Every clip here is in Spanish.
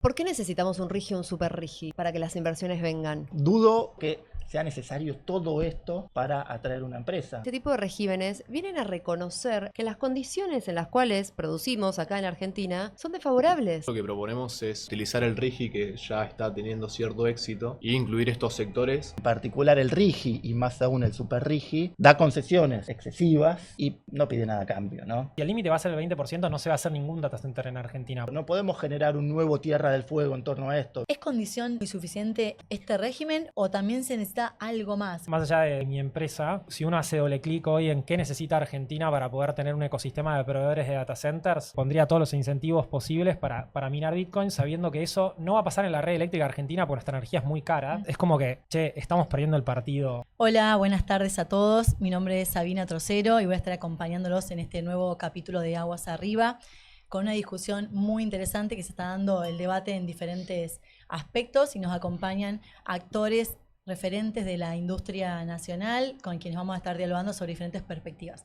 ¿Por qué necesitamos un RIGI o un super RIGI para que las inversiones vengan? Dudo que sea necesario todo esto para atraer una empresa. Este tipo de regímenes vienen a reconocer que las condiciones en las cuales producimos acá en Argentina son desfavorables. Lo que proponemos es utilizar el RIGI que ya está teniendo cierto éxito e incluir estos sectores. En particular el RIGI y más aún el super RIGI da concesiones excesivas y no pide nada a cambio, ¿no? Si el límite va a ser el 20%, no se va a hacer ningún data center en Argentina. No podemos generar un nuevo Tierra del Fuego en torno a esto. ¿Es condición y suficiente este régimen o también se necesita algo más? Más allá de mi empresa, si uno hace doble clic hoy en qué necesita Argentina para poder tener un ecosistema de proveedores de data centers, pondría todos los incentivos posibles para minar Bitcoin, sabiendo que eso no va a pasar en la red eléctrica argentina porque nuestra energía es muy cara. Es como que, che, estamos perdiendo el partido. Hola, buenas tardes a todos. Mi nombre es Sabina Trocero y voy a estar acompañándolos en este nuevo capítulo de Aguas Arriba, con una discusión muy interesante que se está dando el debate en diferentes aspectos y nos acompañan actores referentes de la industria nacional con quienes vamos a estar dialogando sobre diferentes perspectivas.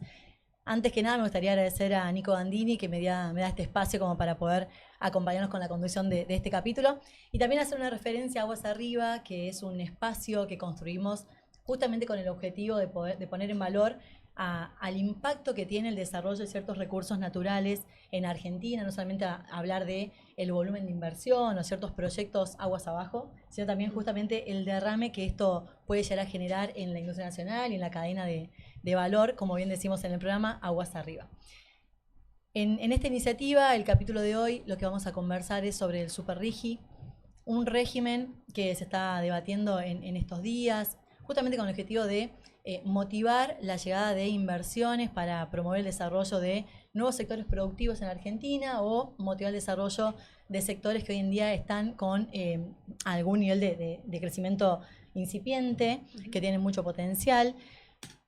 Antes que nada me gustaría agradecer a Nico Gandini que me da este espacio como para poder acompañarnos con la conducción de este capítulo y también hacer una referencia a Aguas Arriba, que es un espacio que construimos justamente con el objetivo de poner en valor al impacto que tiene el desarrollo de ciertos recursos naturales en Argentina, no solamente a hablar de el volumen de inversión o ciertos proyectos aguas abajo, sino también justamente el derrame que esto puede llegar a generar en la industria nacional y en la cadena de valor, como bien decimos en el programa, Aguas Arriba. En esta iniciativa, el capítulo de hoy, lo que vamos a conversar es sobre el Super RIGI, un régimen que se está debatiendo en estos días, justamente con el objetivo de motivar la llegada de inversiones para promover el desarrollo de nuevos sectores productivos en Argentina o motivar el desarrollo de sectores que hoy en día están con algún nivel de crecimiento incipiente, que tienen mucho potencial.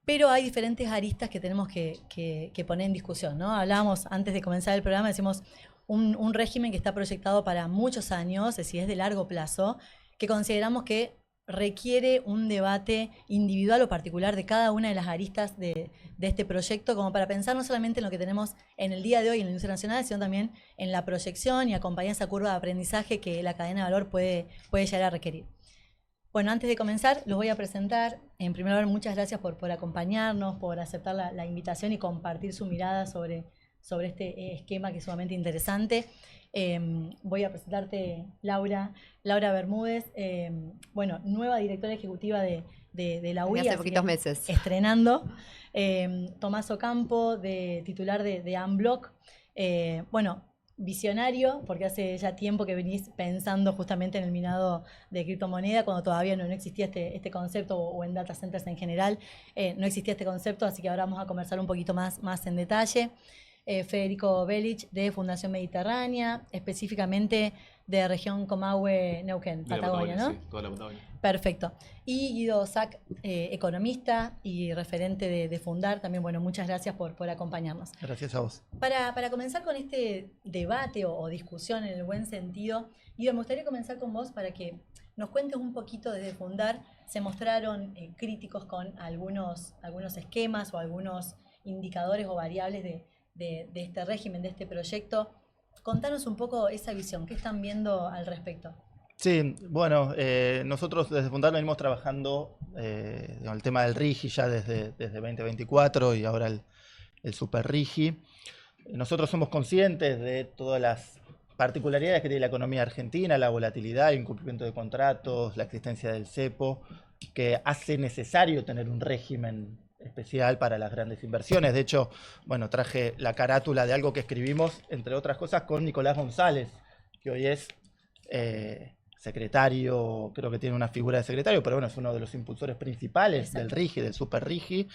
Pero hay diferentes aristas que tenemos que poner en discusión, ¿no? Hablábamos antes de comenzar el programa, decimos un régimen que está proyectado para muchos años, es decir, es de largo plazo, que consideramos que requiere un debate individual o particular de cada una de las aristas de este proyecto, como para pensar no solamente en lo que tenemos en el día de hoy en la industria nacional, sino también en la proyección y acompañar esa curva de aprendizaje que la cadena de valor puede llegar a requerir. Bueno, antes de comenzar, los voy a presentar. En primer lugar, muchas gracias por acompañarnos, por aceptar la invitación y compartir su mirada sobre este esquema que es sumamente interesante. Voy a presentarte Laura Bermúdez, nueva directora ejecutiva de la UI. Hace poquitos meses. Estrenando. Tomás Ocampo, titular de Unblock. Visionario, porque hace ya tiempo que venís pensando justamente en el minado de criptomoneda, cuando todavía no existía este concepto, o en data centers en general, no existía este concepto, así que ahora vamos a conversar un poquito más en detalle. Federico Belich, de Fundación Mediterránea, específicamente de región Comahue, Neuquén, Patagonia, ¿no? Sí, toda la Patagonia. Perfecto. Y Guido Sack, economista y referente de Fundar, también, muchas gracias por acompañarnos. Gracias a vos. Para comenzar con este debate o discusión en el buen sentido, Guido, me gustaría comenzar con vos para que nos cuentes un poquito desde Fundar. Se mostraron críticos con algunos esquemas o algunos indicadores o variables de este régimen, de este proyecto. Contanos un poco esa visión, ¿qué están viendo al respecto? Sí, nosotros desde Fundar venimos trabajando el tema del RIGI ya desde 2024 y ahora el Super RIGI. Nosotros somos conscientes de todas las particularidades que tiene la economía argentina, la volatilidad, el incumplimiento de contratos, la existencia del cepo, que hace necesario tener un régimen especial para las grandes inversiones. De hecho, traje la carátula de algo que escribimos, entre otras cosas, con Nicolás González, que hoy es secretario, creo que tiene una figura de secretario, pero es uno de los impulsores principales del RIGI, del Super RIGI.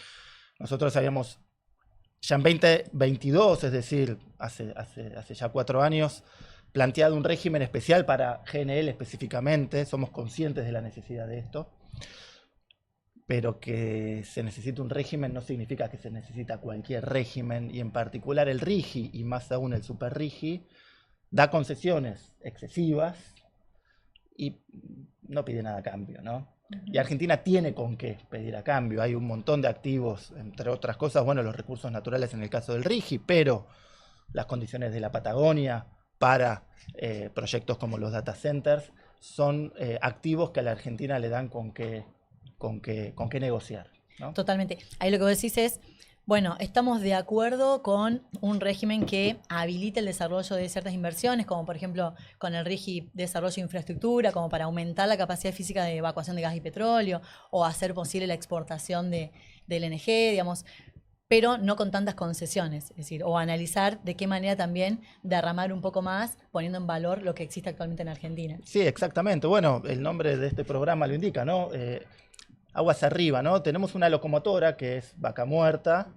Nosotros habíamos, ya en 2022, es decir, hace ya 4 años, planteado un régimen especial para GNL específicamente. Somos conscientes de la necesidad de esto. Pero que se necesita un régimen no significa que se necesita cualquier régimen, y en particular el RIGI, y más aún el Super RIGI, da concesiones excesivas y no pide nada a cambio, ¿no? Y Argentina tiene con qué pedir a cambio. Hay un montón de activos, entre otras cosas, los recursos naturales en el caso del RIGI, pero las condiciones de la Patagonia para proyectos como los data centers, son activos que a la Argentina le dan con qué negociar, ¿no? Totalmente. Ahí lo que vos decís es, bueno, estamos de acuerdo con un régimen que habilite el desarrollo de ciertas inversiones, como por ejemplo con el RIGI Desarrollo de Infraestructura, como para aumentar la capacidad física de evacuación de gas y petróleo, o hacer posible la exportación del LNG, digamos, pero no con tantas concesiones, es decir, o analizar de qué manera también derramar un poco más, poniendo en valor lo que existe actualmente en Argentina. Sí, exactamente. Bueno, el nombre de este programa lo indica, ¿no? Aguas arriba, ¿no? Tenemos una locomotora que es Vaca Muerta,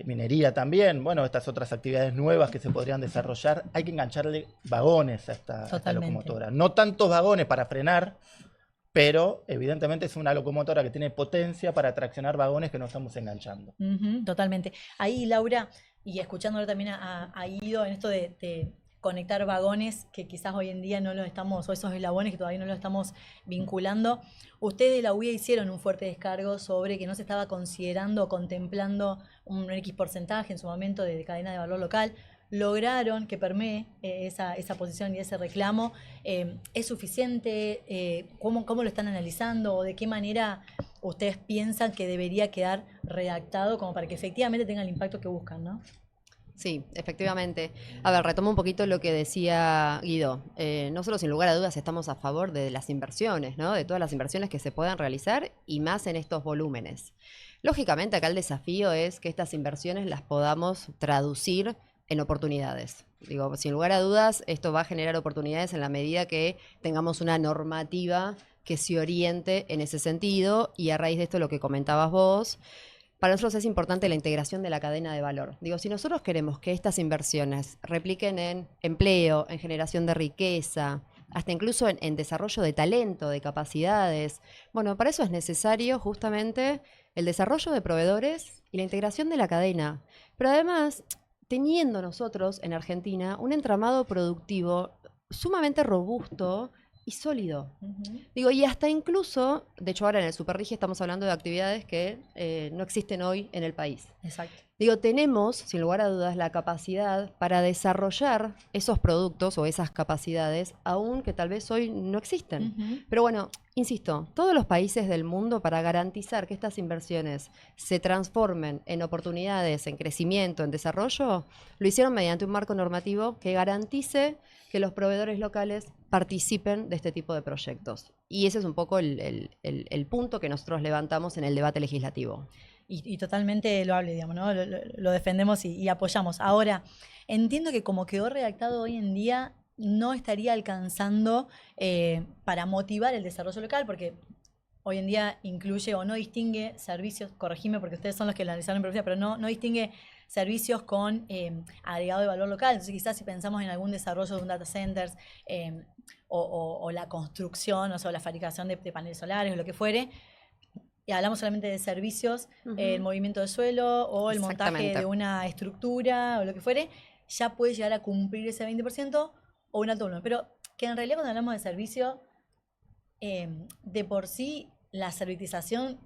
minería también, bueno, estas otras actividades nuevas que se podrían desarrollar. Hay que engancharle vagones a esta locomotora. No tantos vagones para frenar, pero evidentemente es una locomotora que tiene potencia para traccionar vagones que no estamos enganchando. Totalmente. Ahí, Laura, y escuchándolo también a Guido en esto de conectar vagones que quizás hoy en día no los estamos, o esos eslabones que todavía no los estamos vinculando. Ustedes de la UIA hicieron un fuerte descargo sobre que no se estaba considerando o contemplando un X porcentaje en su momento de cadena de valor local. Lograron que permee esa posición y ese reclamo. ¿Es suficiente? ¿Cómo lo están analizando? ¿O de qué manera ustedes piensan que debería quedar redactado como para que efectivamente tenga el impacto que buscan, ¿no? Sí, efectivamente. A ver, retomo un poquito lo que decía Guido. Nosotros, sin lugar a dudas, estamos a favor de las inversiones, ¿no? De todas las inversiones que se puedan realizar y más en estos volúmenes. Lógicamente, acá el desafío es que estas inversiones las podamos traducir en oportunidades. Digo, sin lugar a dudas, esto va a generar oportunidades en la medida que tengamos una normativa que se oriente en ese sentido y a raíz de esto lo que comentabas vos. Para nosotros es importante la integración de la cadena de valor. Digo, si nosotros queremos que estas inversiones repliquen en empleo, en generación de riqueza, hasta incluso en desarrollo de talento, de capacidades, bueno, para eso es necesario justamente el desarrollo de proveedores y la integración de la cadena. Pero además, teniendo nosotros en Argentina un entramado productivo sumamente robusto y sólido. Digo, y hasta incluso, de hecho ahora en el Superrigi estamos hablando de actividades que no existen hoy en el país. Exacto. Digo, tenemos, sin lugar a dudas, la capacidad para desarrollar esos productos o esas capacidades, aún que tal vez hoy no existen. Pero bueno, insisto, todos los países del mundo, para garantizar que estas inversiones se transformen en oportunidades, en crecimiento, en desarrollo, lo hicieron mediante un marco normativo que garantice que los proveedores locales participen de este tipo de proyectos. Y ese es un poco el punto que nosotros levantamos en el debate legislativo. Y totalmente loable, digamos, ¿no? Lo defendemos y apoyamos. Ahora, entiendo que como quedó redactado hoy en día, no estaría alcanzando para motivar el desarrollo local, porque hoy en día incluye o no distingue servicios, corregime porque ustedes son los que la analizaron en profundidad, pero no distingue servicios con agregado de valor local. Entonces quizás si pensamos en algún desarrollo de un data center o la construcción, o sea, la fabricación de paneles solares o lo que fuere, y hablamos solamente de servicios, el movimiento de suelo o el montaje de una estructura o lo que fuere, ya puede llegar a cumplir ese 20% o un alto volumen. Pero que en realidad cuando hablamos de servicio, de por sí la servitización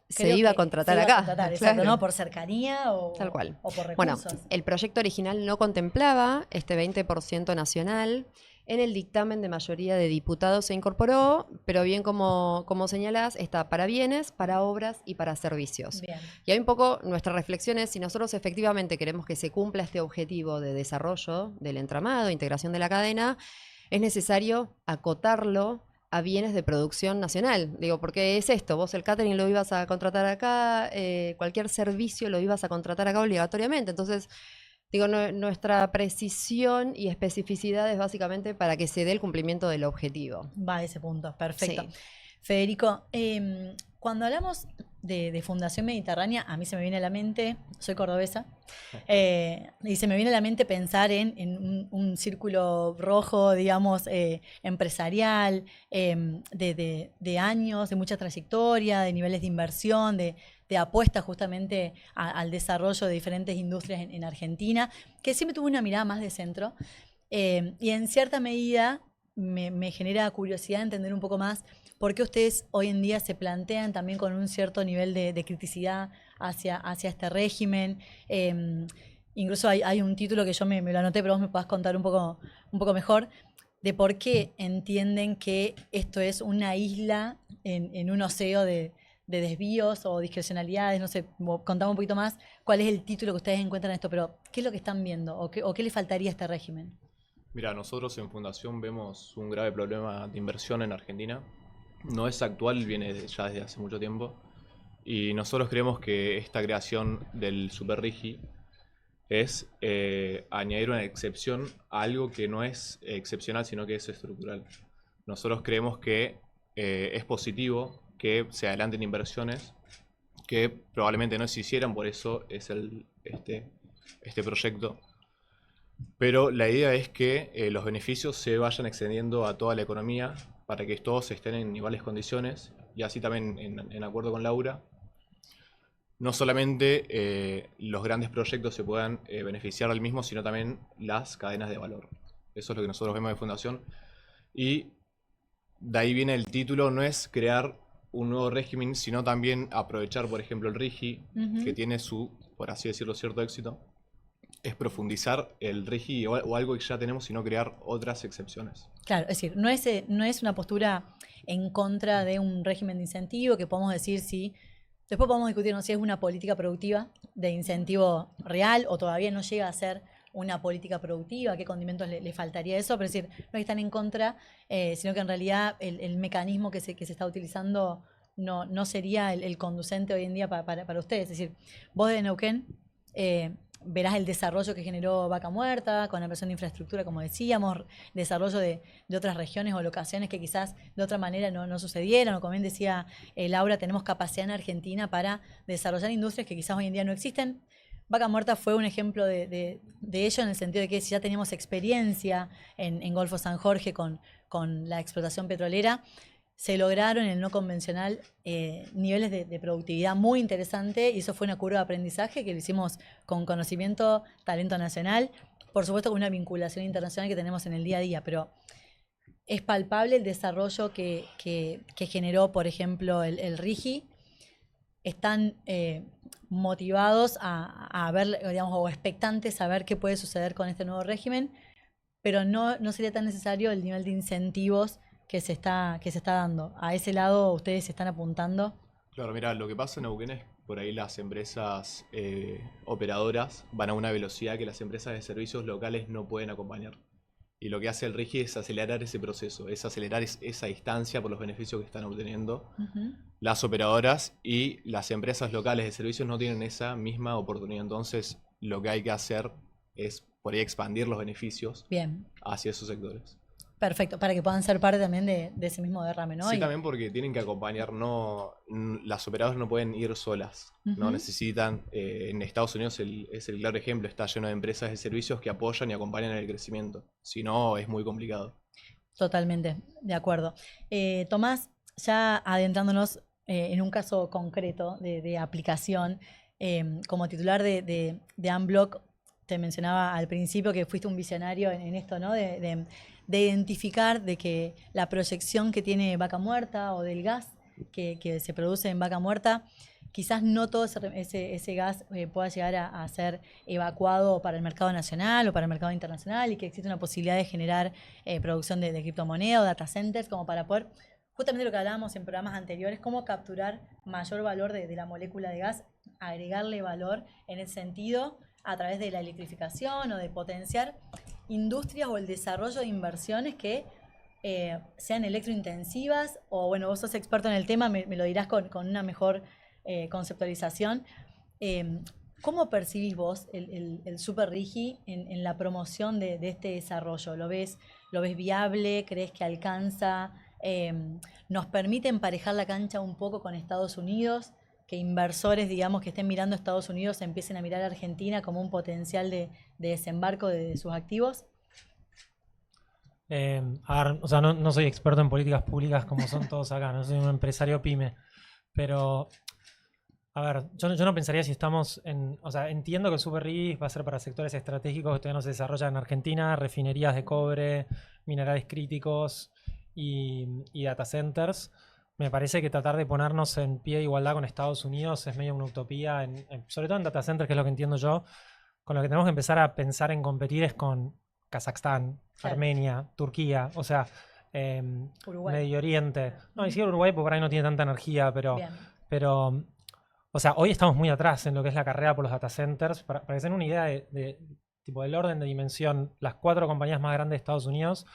se iba a contratar acá. Exacto, claro. ¿no? Por cercanía o, tal cual. O por recursos. Bueno, el proyecto original no contemplaba este 20% nacional. En el dictamen de mayoría de diputados se incorporó, pero bien como señalás, está para bienes, para obras y para servicios. Bien. Y hay un poco nuestra reflexión es si nosotros efectivamente queremos que se cumpla este objetivo de desarrollo del entramado, integración de la cadena, es necesario acotarlo a bienes de producción nacional. Digo, porque es esto, vos el catering lo ibas a contratar acá, cualquier servicio lo ibas a contratar acá obligatoriamente. Entonces, digo, nuestra precisión y especificidad es básicamente para que se dé el cumplimiento del objetivo. Va a ese punto, perfecto. Sí. Federico, cuando hablamos de Fundación Mediterránea, a mí se me viene a la mente, soy cordobesa, y se me viene a la mente pensar en un círculo rojo, digamos, empresarial, de años, de mucha trayectoria, de niveles de inversión, de apuesta justamente al desarrollo de diferentes industrias en Argentina, que siempre tuvo una mirada más de centro, y en cierta medida me genera curiosidad entender un poco más por qué ustedes hoy en día se plantean también con un cierto nivel de criticidad hacia este régimen, incluso hay un título que yo me lo anoté, pero vos me podás contar un poco mejor, de por qué entienden que esto es una isla en un océano de desvíos o discrecionalidades, no sé, contame un poquito más cuál es el título que ustedes encuentran en esto, pero ¿qué es lo que están viendo o qué le faltaría a este régimen? Mira, nosotros en Fundación vemos un grave problema de inversión en Argentina. No es actual, viene ya desde hace mucho tiempo. Y nosotros creemos que esta creación del Super Rigi es añadir una excepción a algo que no es excepcional, sino que es estructural. Nosotros creemos que es positivo que se adelanten inversiones que probablemente no se hicieran, por eso es este proyecto. Pero la idea es que los beneficios se vayan extendiendo a toda la economía para que todos estén en iguales condiciones y así también en acuerdo con Laura. No solamente los grandes proyectos se puedan beneficiar del mismo, sino también las cadenas de valor. Eso es lo que nosotros vemos de Fundación. Y de ahí viene el título, no es crear un nuevo régimen, sino también aprovechar, por ejemplo, el RIGI, que tiene su, por así decirlo, cierto éxito. Es profundizar el RIGI o algo que ya tenemos, sino crear otras excepciones. Claro, es decir, no es una postura en contra de un régimen de incentivo que podemos decir si... Después podemos discutir, ¿no?, si es una política productiva de incentivo real o todavía no llega a ser una política productiva, qué condimentos le faltaría a eso, pero es decir, no es que están en contra, sino que en realidad el mecanismo que se está utilizando no sería el conducente hoy en día para ustedes. Es decir, vos de Neuquén verás el desarrollo que generó Vaca Muerta, con la inversión de infraestructura, como decíamos, desarrollo de otras regiones o locaciones que quizás de otra manera no sucedieron, o como bien decía Laura, tenemos capacidad en Argentina para desarrollar industrias que quizás hoy en día no existen. Vaca Muerta fue un ejemplo de ello, en el sentido de que si ya teníamos experiencia en Golfo San Jorge con la explotación petrolera, se lograron en el no convencional niveles de productividad muy interesante, y eso fue una curva de aprendizaje que lo hicimos con conocimiento, talento nacional, por supuesto con una vinculación internacional que tenemos en el día a día, pero es palpable el desarrollo que generó, por ejemplo, el RIGI. Están motivados a ver, digamos, o expectantes a ver qué puede suceder con este nuevo régimen, pero no sería tan necesario el nivel de incentivos que se está dando. ¿A ese lado ustedes se están apuntando? Claro, mira, lo que pasa en Neuquén es por ahí las empresas operadoras van a una velocidad que las empresas de servicios locales no pueden acompañar. Y lo que hace el RIGI es acelerar ese proceso, es acelerar esa distancia por los beneficios que están obteniendo las operadoras, y las empresas locales de servicios no tienen esa misma oportunidad. Entonces, lo que hay que hacer es por ahí expandir los beneficios hacia esos sectores. Perfecto, para que puedan ser parte también de ese mismo derrame, ¿no? Sí, también porque tienen que acompañar, las operadoras no pueden ir solas, no necesitan, en Estados Unidos es el claro ejemplo, está lleno de empresas de servicios que apoyan y acompañan en el crecimiento, si no es muy complicado. Totalmente, de acuerdo. Tomás, ya adentrándonos en un caso concreto de aplicación, como titular de Unblock, te mencionaba al principio que fuiste un visionario en esto, ¿no? De identificar de que la proyección que tiene Vaca Muerta o del gas que se produce en Vaca Muerta, quizás no todo ese gas pueda llegar a ser evacuado para el mercado nacional o para el mercado internacional, y que existe una posibilidad de generar producción de criptomonedas o data centers como para poder, justamente lo que hablábamos en programas anteriores, cómo capturar mayor valor de la molécula de gas, agregarle valor en ese sentido a través de la electrificación o de potenciar industrias o el desarrollo de inversiones que sean electrointensivas, o bueno, vos sos experto en el tema, me lo dirás con una mejor conceptualización. ¿Cómo percibís vos el Super Rigi en la promoción de este desarrollo? ¿Lo ves viable? ¿Crees que alcanza? ¿Nos permite emparejar la cancha un poco con Estados Unidos? Que inversores, digamos, que estén mirando a Estados Unidos empiecen a mirar a Argentina como un potencial de desembarco de sus activos. A ver, o sea, no soy experto en políticas públicas como son todos acá, no soy un empresario pyme, pero a ver, yo no pensaría si estamos o sea, entiendo que el Super Rigi va a ser para sectores estratégicos que todavía no se desarrollan en Argentina, refinerías de cobre, minerales críticos y data centers. Me parece que tratar de ponernos en pie de igualdad con Estados Unidos es medio una utopía, sobre todo en data centers, que es lo que entiendo yo, con lo que tenemos que empezar a pensar en competir es con Kazajstán, Claro. Armenia, Turquía, o sea, Uruguay. Medio Oriente. No, ni siquiera Uruguay, porque por ahí no tiene tanta energía, Bien. pero o sea, hoy estamos muy atrás en lo que es la carrera por los data centers. Para que se den una idea tipo del orden de dimensión, las 4 compañías más grandes de Estados Unidos,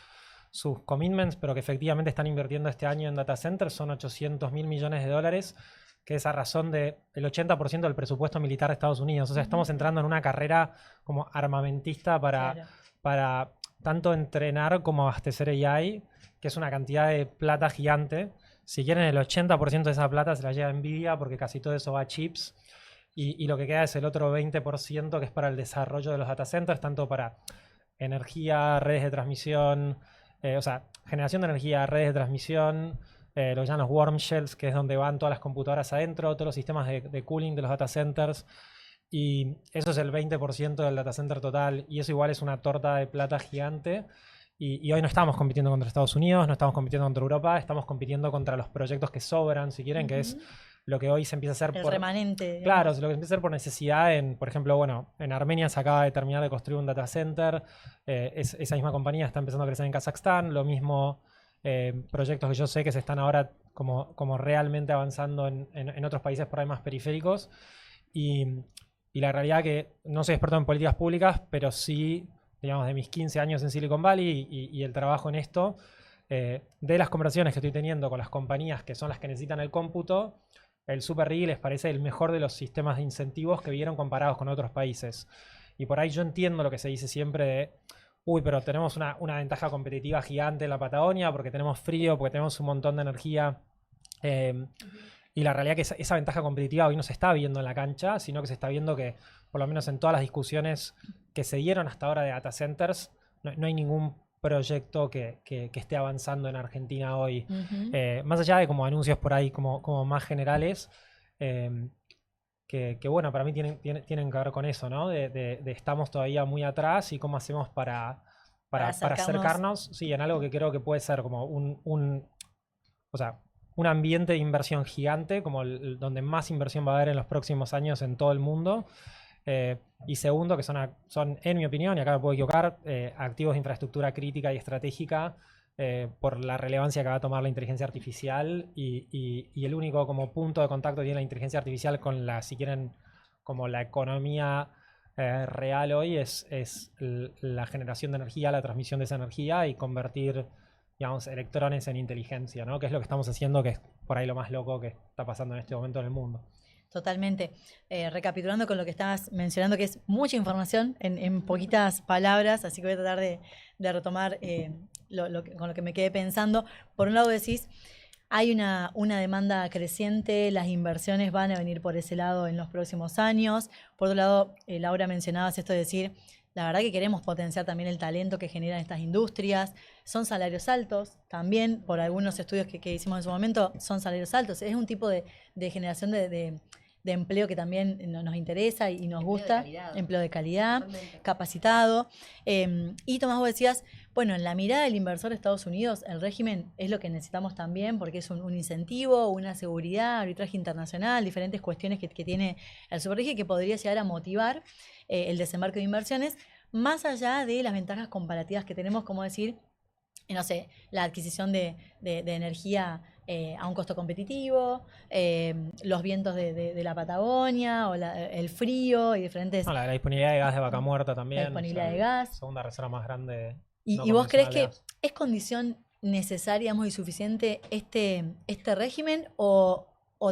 sus commitments, pero que efectivamente están invirtiendo este año en data centers, son $800 mil millones, que es a razón del 80% del presupuesto militar de Estados Unidos. O sea, estamos entrando en una carrera como armamentista Claro. para tanto entrenar como abastecer AI, que es una cantidad de plata gigante. Si quieren, el 80% de esa plata se la lleva Nvidia, porque casi todo eso va a chips. Y lo que queda es el otro 20%, que es para el desarrollo de los data centers, tanto para energía, redes de transmisión, o sea, generación de energía, redes de transmisión, lo que llaman los warm shells, que es donde van todas las computadoras adentro, todos los sistemas de cooling de los data centers. Y eso es el 20% del data center total. Y eso igual es una torta de plata gigante. Y hoy no estamos compitiendo contra Estados Unidos, no estamos compitiendo contra Europa, estamos compitiendo contra los proyectos que sobran, si quieren, que es lo que hoy se empieza a hacer El por... remanente. digamos. Claro, lo que se empieza a hacer por necesidad por ejemplo, bueno, en Armenia se acaba de terminar de construir un data center, esa misma compañía está empezando a crecer en Kazajstán, lo mismo proyectos que yo sé que se están ahora como realmente avanzando en otros países por ahí más periféricos. Y la realidad que no soy experto en políticas públicas, pero sí, digamos, de mis 15 años en Silicon Valley y el trabajo en esto, de las conversaciones que estoy teniendo con las compañías que son las que necesitan el cómputo, el Super RIGI les parece el mejor de los sistemas de incentivos que vieron comparados con otros países. Y por ahí yo entiendo lo que se dice siempre de, uy, pero tenemos una ventaja competitiva gigante en la Patagonia porque tenemos frío, porque tenemos un montón de energía. Y la realidad es que esa ventaja competitiva hoy no se está viendo en la cancha, sino que se está viendo que, por lo menos en todas las discusiones que se dieron hasta ahora de data centers, no hay ningún proyecto que esté avanzando en Argentina hoy. Más allá de como anuncios por ahí como más generales, que bueno, para mí tienen que ver con eso, ¿no? De estamos todavía muy atrás y cómo hacemos para acercarnos, sí, en algo que creo que puede ser como o sea, un ambiente de inversión gigante, como donde más inversión va a haber en los próximos años en todo el mundo. Y segundo, que son, en mi opinión, y acá me puedo equivocar, activos de infraestructura crítica y estratégica por la relevancia que va a tomar la inteligencia artificial y el único como punto de contacto que tiene la inteligencia artificial con si quieren, como la economía real hoy es la generación de energía, la transmisión de esa energía y convertir, digamos, electrones en inteligencia, ¿no? Que es lo que estamos haciendo, que es por ahí lo más loco que está pasando en este momento en el mundo. Totalmente. Recapitulando con lo que estabas mencionando, que es mucha información en poquitas palabras, así que voy a tratar de retomar con lo que me quedé pensando. Por un lado decís, hay una demanda creciente, las inversiones van a venir por ese lado en los próximos años. Por otro lado, Laura, mencionabas esto de decir, la verdad que queremos potenciar también el talento que generan estas industrias. Son salarios altos también, por algunos estudios que hicimos en su momento, son salarios altos. Es un tipo de generación de empleo que también nos interesa y nos gusta. Empleo de calidad, Totalmente. capacitado. Y Tomás, vos decías, bueno, en la mirada del inversor de Estados Unidos, el régimen es lo que necesitamos también porque es un incentivo, una seguridad, arbitraje internacional, diferentes cuestiones que tiene el superrégimen que podría llegar a motivar el desembarco de inversiones, más allá de las ventajas comparativas que tenemos, como decir, no sé, la adquisición de energía a un costo competitivo, los vientos de la Patagonia o el frío y diferentes... No, la disponibilidad de gas de Vaca Muerta también. La disponibilidad de gas. Segunda reserva más grande. ¿Y vos crees que es condición necesaria, digamos, y suficiente este régimen o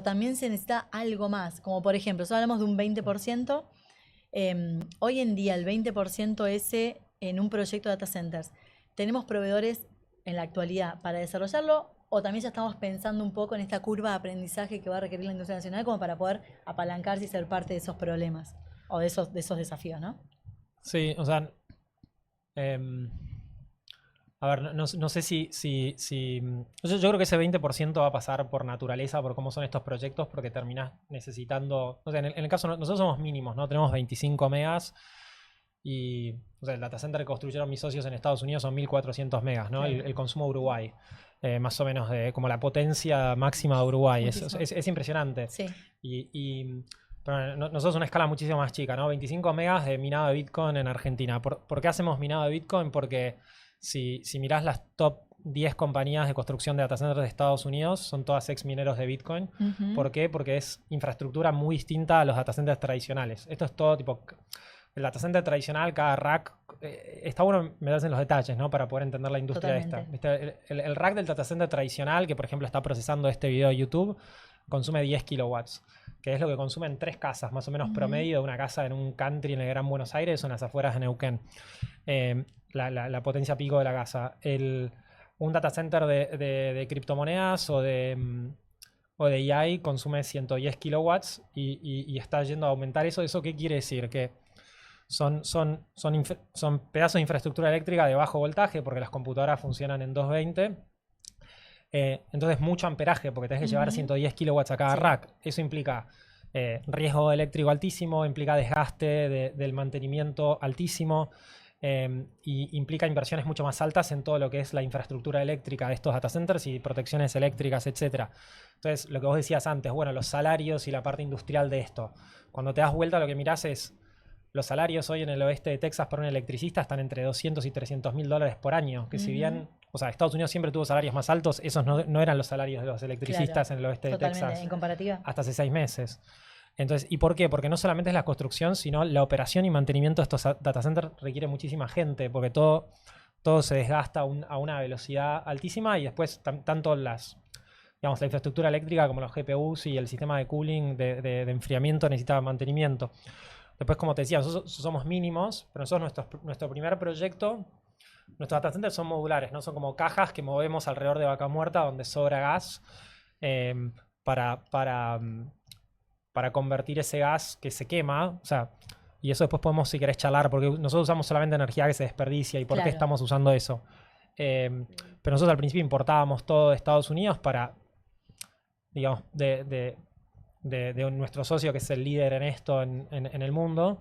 también se necesita algo más? Como por ejemplo, nosotros hablamos de un 20%, hoy en día el 20% ese en un proyecto de data centers. ¿Tenemos proveedores en la actualidad para desarrollarlo o también ya estamos pensando un poco en esta curva de aprendizaje que va a requerir la industria nacional como para poder apalancarse y ser parte de esos problemas o de esos desafíos, ¿no? Sí, o sea, a ver, no sé si yo creo que ese 20% va a pasar por naturaleza, por cómo son estos proyectos, porque terminás necesitando, o sea, en el caso, nosotros somos mínimos, ¿no? Tenemos 25 megas y, o sea, el data center que construyeron mis socios en Estados Unidos son 1400 megas, ¿no? Claro. El consumo de Uruguay, más o menos como la potencia máxima de Uruguay, es impresionante. Sí. Y Pero nosotros una escala muchísimo más chica, ¿no? 25 megas de minado de Bitcoin en Argentina. ¿Por qué hacemos minado de Bitcoin? Porque si mirás las top 10 compañías de construcción de data centers de Estados Unidos, son todas ex mineros de Bitcoin. ¿Por qué? Porque es infraestructura muy distinta a los data centers tradicionales. Esto es todo tipo... El data center tradicional, cada rack... está bueno meterse en los detalles, ¿no? Para poder entender la industria esta. El rack del data center tradicional, que por ejemplo está procesando este video de YouTube, consume 10 kilowatts, que es lo que consumen 3 casas, más o menos promedio de una casa en un country en el Gran Buenos Aires o en las afueras de Neuquén. La potencia pico de la casa. Un data center de criptomonedas o de AI consume 110 kilowatts y está yendo a aumentar eso. ¿Eso qué quiere decir? Que son pedazos de infraestructura eléctrica de bajo voltaje porque las computadoras funcionan en 220. Entonces mucho amperaje porque tenés que llevar 110 kilowatts a cada rack. Eso implica riesgo eléctrico altísimo, implica desgaste del mantenimiento altísimo. Y implica inversiones mucho más altas en todo lo que es la infraestructura eléctrica de estos data centers y protecciones eléctricas, etc. Entonces, lo que vos decías antes, bueno, los salarios y la parte industrial de esto. Cuando te das vuelta, lo que mirás es los salarios hoy en el oeste de Texas para un electricista están entre 200 y 300 mil dólares por año, que si bien, o sea, Estados Unidos siempre tuvo salarios más altos, esos no eran los salarios de los electricistas en el oeste de Texas. En comparativa. Hasta hace 6 meses. Entonces, ¿y por qué? Porque no solamente es la construcción, sino la operación y mantenimiento de estos data centers requiere muchísima gente, porque todo se desgasta a una velocidad altísima y después tanto la infraestructura eléctrica como los GPUs y el sistema de cooling, de enfriamiento necesita mantenimiento. Después, como te decía, nosotros somos mínimos, pero nosotros nuestro primer proyecto, nuestros data centers son modulares, ¿no? Son como cajas que movemos alrededor de Vaca Muerta donde sobra gas para convertir ese gas que se quema, o sea, y eso después podemos, si querés, charlar, porque nosotros usamos solamente energía que se desperdicia y por qué estamos usando eso. Pero nosotros al principio importábamos todo de Estados Unidos para, digamos, de nuestro socio que es el líder en esto en el mundo.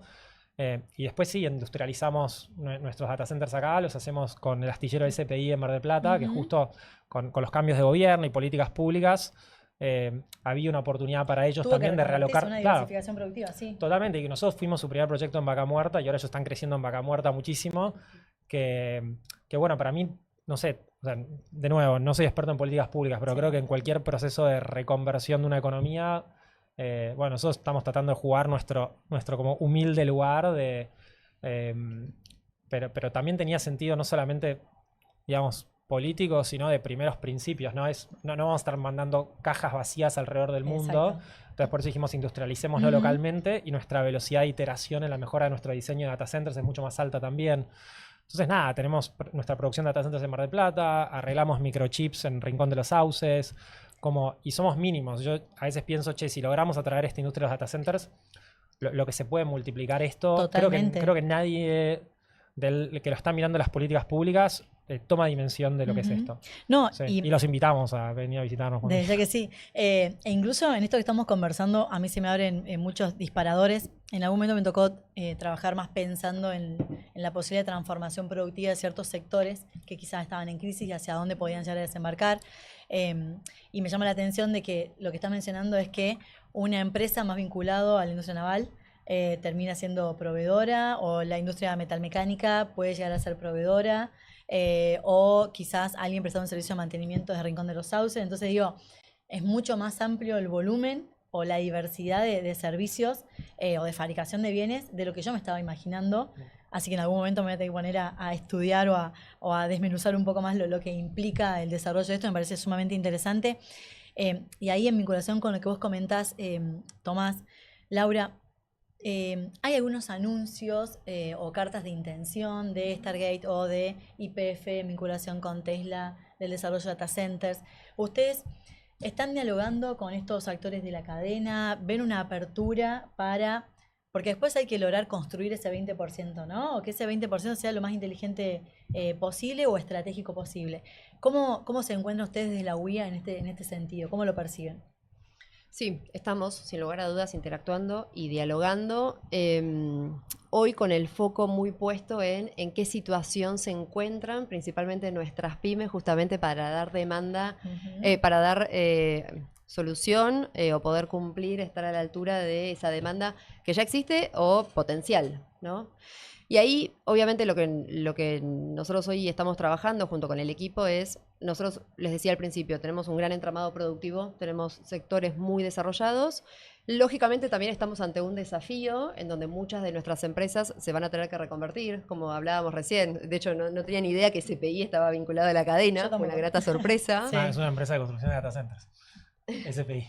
Y después sí, industrializamos nuestros data centers acá, los hacemos con el astillero SPI en Mar del Plata, que justo con los cambios de gobierno y políticas públicas, había una oportunidad para ellos también de realocar. Una diversificación productiva, sí. Totalmente, y nosotros fuimos su primer proyecto en Vaca Muerta y ahora ellos están creciendo en Vaca Muerta muchísimo. Que bueno, para mí, no sé, o sea, de nuevo, no soy experto en políticas públicas, pero creo que en cualquier proceso de reconversión de una economía, bueno, nosotros estamos tratando de jugar nuestro como humilde lugar pero también tenía sentido no solamente, digamos, políticos, sino de primeros principios, ¿no? No vamos a estar mandando cajas vacías alrededor del mundo. Exacto. Entonces por eso dijimos industrialicémoslo localmente y nuestra velocidad de iteración en la mejora de nuestro diseño de data centers es mucho más alta también. Entonces nada, tenemos nuestra producción de data centers en Mar del Plata, arreglamos microchips en Rincón de los Sauces, y somos mínimos. Yo a veces pienso, che, si logramos atraer esta industria de los data centers, lo que se puede multiplicar esto, Totalmente. creo que nadie que lo está mirando las políticas públicas toma dimensión de lo que es esto. No, sí. Y los invitamos a venir a visitarnos. Desde ya que sí. E incluso en esto que estamos conversando, a mí se me abren muchos disparadores. En algún momento me tocó trabajar más pensando en la posibilidad de transformación productiva de ciertos sectores que quizás estaban en crisis y hacia dónde podían llegar a desembarcar. Y me llama la atención de que lo que está mencionando es que una empresa más vinculada a la industria naval termina siendo proveedora, o la industria metalmecánica puede llegar a ser proveedora, o quizás alguien prestando un servicio de mantenimiento de Rincón de los Sauces. Entonces digo, es mucho más amplio el volumen o la diversidad de servicios o de fabricación de bienes de lo que yo me estaba imaginando. Así que en algún momento me voy a tener que poner a estudiar o a desmenuzar un poco más lo que implica el desarrollo de esto. Me parece sumamente interesante. Y ahí, en vinculación con lo que vos comentás, Tomás, Laura, hay algunos anuncios o cartas de intención de Stargate o de YPF en vinculación con Tesla del desarrollo de data centers. ¿Ustedes están dialogando con estos actores de la cadena? ¿Ven una apertura para...? Porque después hay que lograr construir ese 20%, ¿no? O que ese 20% sea lo más inteligente posible o estratégico posible. ¿Cómo se encuentran ustedes desde la UIA en este sentido? ¿Cómo lo perciben? Sí, estamos sin lugar a dudas interactuando y dialogando, hoy con el foco muy puesto en qué situación se encuentran principalmente nuestras pymes, justamente para dar demanda, para dar solución o poder cumplir, estar a la altura de esa demanda que ya existe o potencial, ¿no? Y ahí, obviamente, lo que nosotros hoy estamos trabajando junto con el equipo es, nosotros les decía al principio, tenemos un gran entramado productivo, tenemos sectores muy desarrollados. Lógicamente también estamos ante un desafío en donde muchas de nuestras empresas se van a tener que reconvertir, como hablábamos recién. De hecho, no tenía ni idea que SPI estaba vinculado a la cadena, fue una grata sorpresa. Sí. Es una empresa de construcción de data centers. SPI.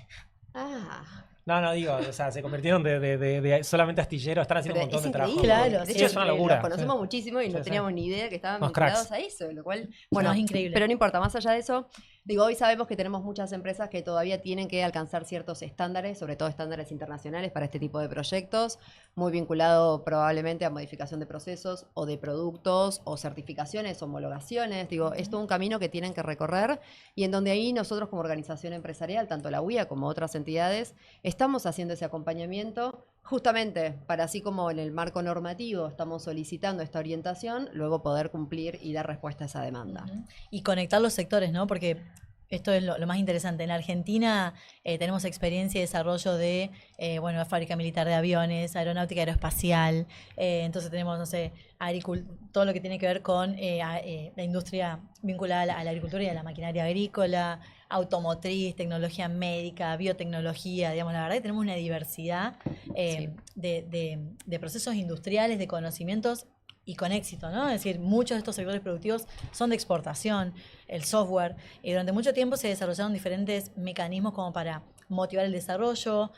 Ah, No, digo, o sea, se convirtieron de solamente astilleros, están haciendo pero un montón es de trabajo. increíble. Claro, De sí. hecho, Es una locura. los conocemos Sí. muchísimo y no Sí, teníamos sí. ni idea que estaban Unos vinculados cracks. a eso, lo cual, No, es increíble. pero no importa, más allá de eso, digo, hoy sabemos que tenemos muchas empresas que todavía tienen que alcanzar ciertos estándares, sobre todo estándares internacionales para este tipo de proyectos, muy vinculado probablemente a modificación de procesos o de productos o certificaciones, homologaciones, digo, es todo un camino que tienen que recorrer y en donde ahí nosotros como organización empresarial, tanto la UIA como otras entidades, estamos haciendo ese acompañamiento justamente para así como en el marco normativo estamos solicitando esta orientación, luego poder cumplir y dar respuesta a esa demanda. Ujú. Y conectar los sectores, ¿no? Porque esto es lo más interesante. En la Argentina tenemos experiencia y desarrollo de, bueno, fábrica militar de aviones, aeronáutica aeroespacial, entonces tenemos, no sé, todo lo que tiene que ver con la industria vinculada a la agricultura y a la maquinaria agrícola, automotriz, tecnología médica, biotecnología, digamos, la verdad que tenemos una diversidad Sí. de procesos industriales, de conocimientos y con éxito, ¿no? Es decir, muchos de estos sectores productivos son de exportación, el software, y durante mucho tiempo se desarrollaron diferentes mecanismos como para motivar el desarrollo,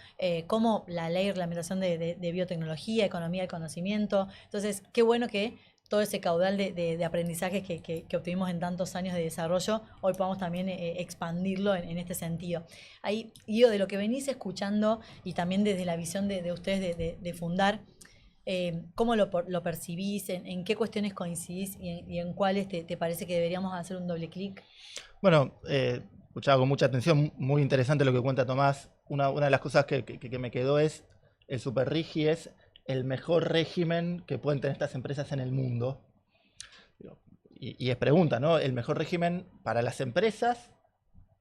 como la ley de reglamentación de biotecnología, economía del conocimiento. Entonces, qué bueno que todo ese caudal de aprendizajes que obtuvimos en tantos años de desarrollo, hoy podamos también expandirlo en este sentido. Ahí, Guido, de lo que venís escuchando y también desde la visión de ustedes de fundar, ¿cómo lo percibís? ¿En qué cuestiones coincidís y en cuáles te parece que deberíamos hacer un doble clic? Bueno, escuchaba con mucha atención, muy interesante lo que cuenta Tomás. Una de las cosas que me quedó es, el Superrigi es el mejor régimen que pueden tener estas empresas en el mundo. Y es pregunta, ¿no? El mejor régimen para las empresas,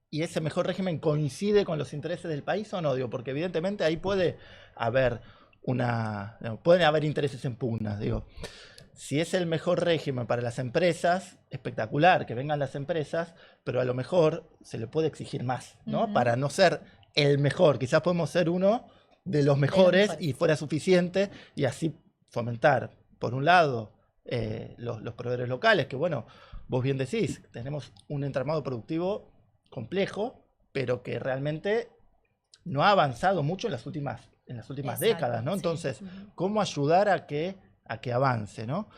¿y ese mejor régimen coincide con los intereses del país o no? Digo, porque evidentemente ahí pueden haber intereses en pugna. Digo, si es el mejor régimen para las empresas, espectacular que vengan las empresas, pero a lo mejor se le puede exigir más, ¿no? Ujú. Para no ser el mejor, quizás podemos ser uno de los mejores y fuera suficiente, y así fomentar, por un lado, los proveedores locales, que bueno, vos bien decís, tenemos un entramado productivo complejo, pero que realmente no ha avanzado mucho en las últimas Exacto, décadas, ¿no? sí. Entonces, Ujú. ¿cómo ayudar a que avance, ¿no?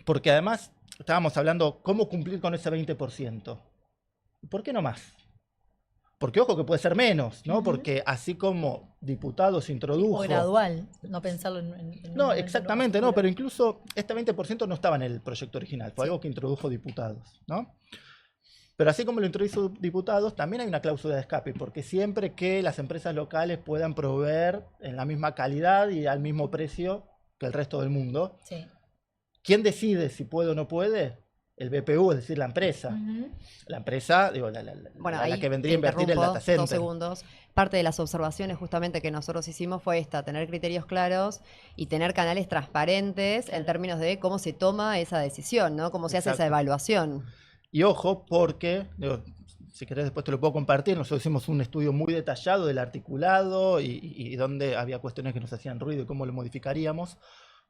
Porque además estábamos hablando cómo cumplir con ese 20%. ¿Por qué no más? Porque ojo que puede ser menos, ¿no? Ujú. Porque así como diputados introdujo... O gradual, no pensarlo en un No, momento exactamente, no, futuro. pero incluso este 20% no estaba en el proyecto original, fue Sí. algo que introdujo diputados, ¿no? Pero así como lo introdujo diputados, también hay una cláusula de escape, porque siempre que las empresas locales puedan proveer en la misma calidad y al mismo precio que el resto del mundo, Sí. ¿quién decide si puede o no puede? El BPU, es decir, la empresa. Ujú. La empresa, digo, Bueno, la ahí que vendría a te invertir en el interrumpo data center. 2 segundos. Parte de las observaciones justamente que nosotros hicimos fue esta, tener criterios claros y tener canales transparentes en términos de cómo se toma esa decisión, ¿no? Cómo se hace esa Exacto. evaluación. Y ojo, porque, digo, si querés después te lo puedo compartir, nosotros hicimos un estudio muy detallado del articulado y donde había cuestiones que nos hacían ruido y cómo lo modificaríamos,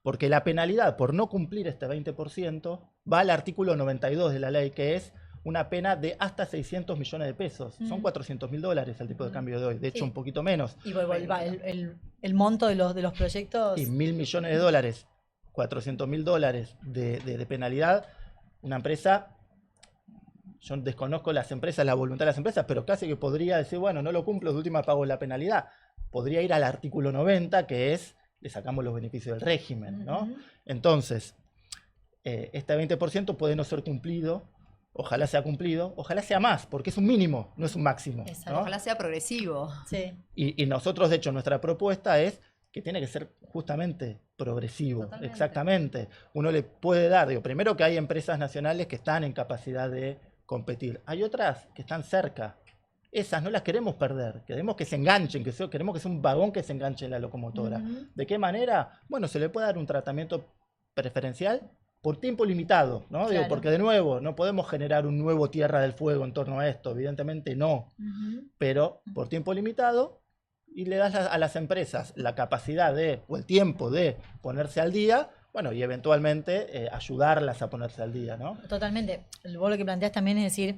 porque la penalidad por no cumplir este 20% va al artículo 92 de la ley, que es una pena de hasta 600 millones de pesos. Son $400.000 el tipo de cambio de hoy, de hecho Sí. un poquito menos. Y el monto de los proyectos. Y $1.000 millones, $400.000 de penalidad, una empresa... Yo desconozco las empresas, la voluntad de las empresas, pero casi que podría decir, bueno, no lo cumplo, de última pago la penalidad. Podría ir al artículo 90, que es, le sacamos los beneficios del régimen, ¿no? Ujú. Entonces, este 20% puede no ser cumplido, ojalá sea cumplido, ojalá sea más, porque es un mínimo, no es un máximo, Exacto. ¿no? Ojalá sea progresivo. Sí. Y nosotros, de hecho, nuestra propuesta es que tiene que ser justamente progresivo. Totalmente. Exactamente. Uno le puede dar, digo, primero que hay empresas nacionales que están en capacidad de competir. Hay otras que están cerca, esas no las queremos perder, queremos que se enganchen, queremos que sea un vagón que se enganche en la locomotora. ¿De qué manera? Bueno, se le puede dar un tratamiento preferencial por tiempo limitado, ¿no? Digo, porque de nuevo, no podemos generar un nuevo Tierra del Fuego en torno a esto, evidentemente no, pero por tiempo limitado, y le das a las empresas la capacidad o el tiempo de ponerse al día, bueno, y eventualmente ayudarlas a ponerse al día, ¿no? Totalmente. Vos lo que planteás también es decir,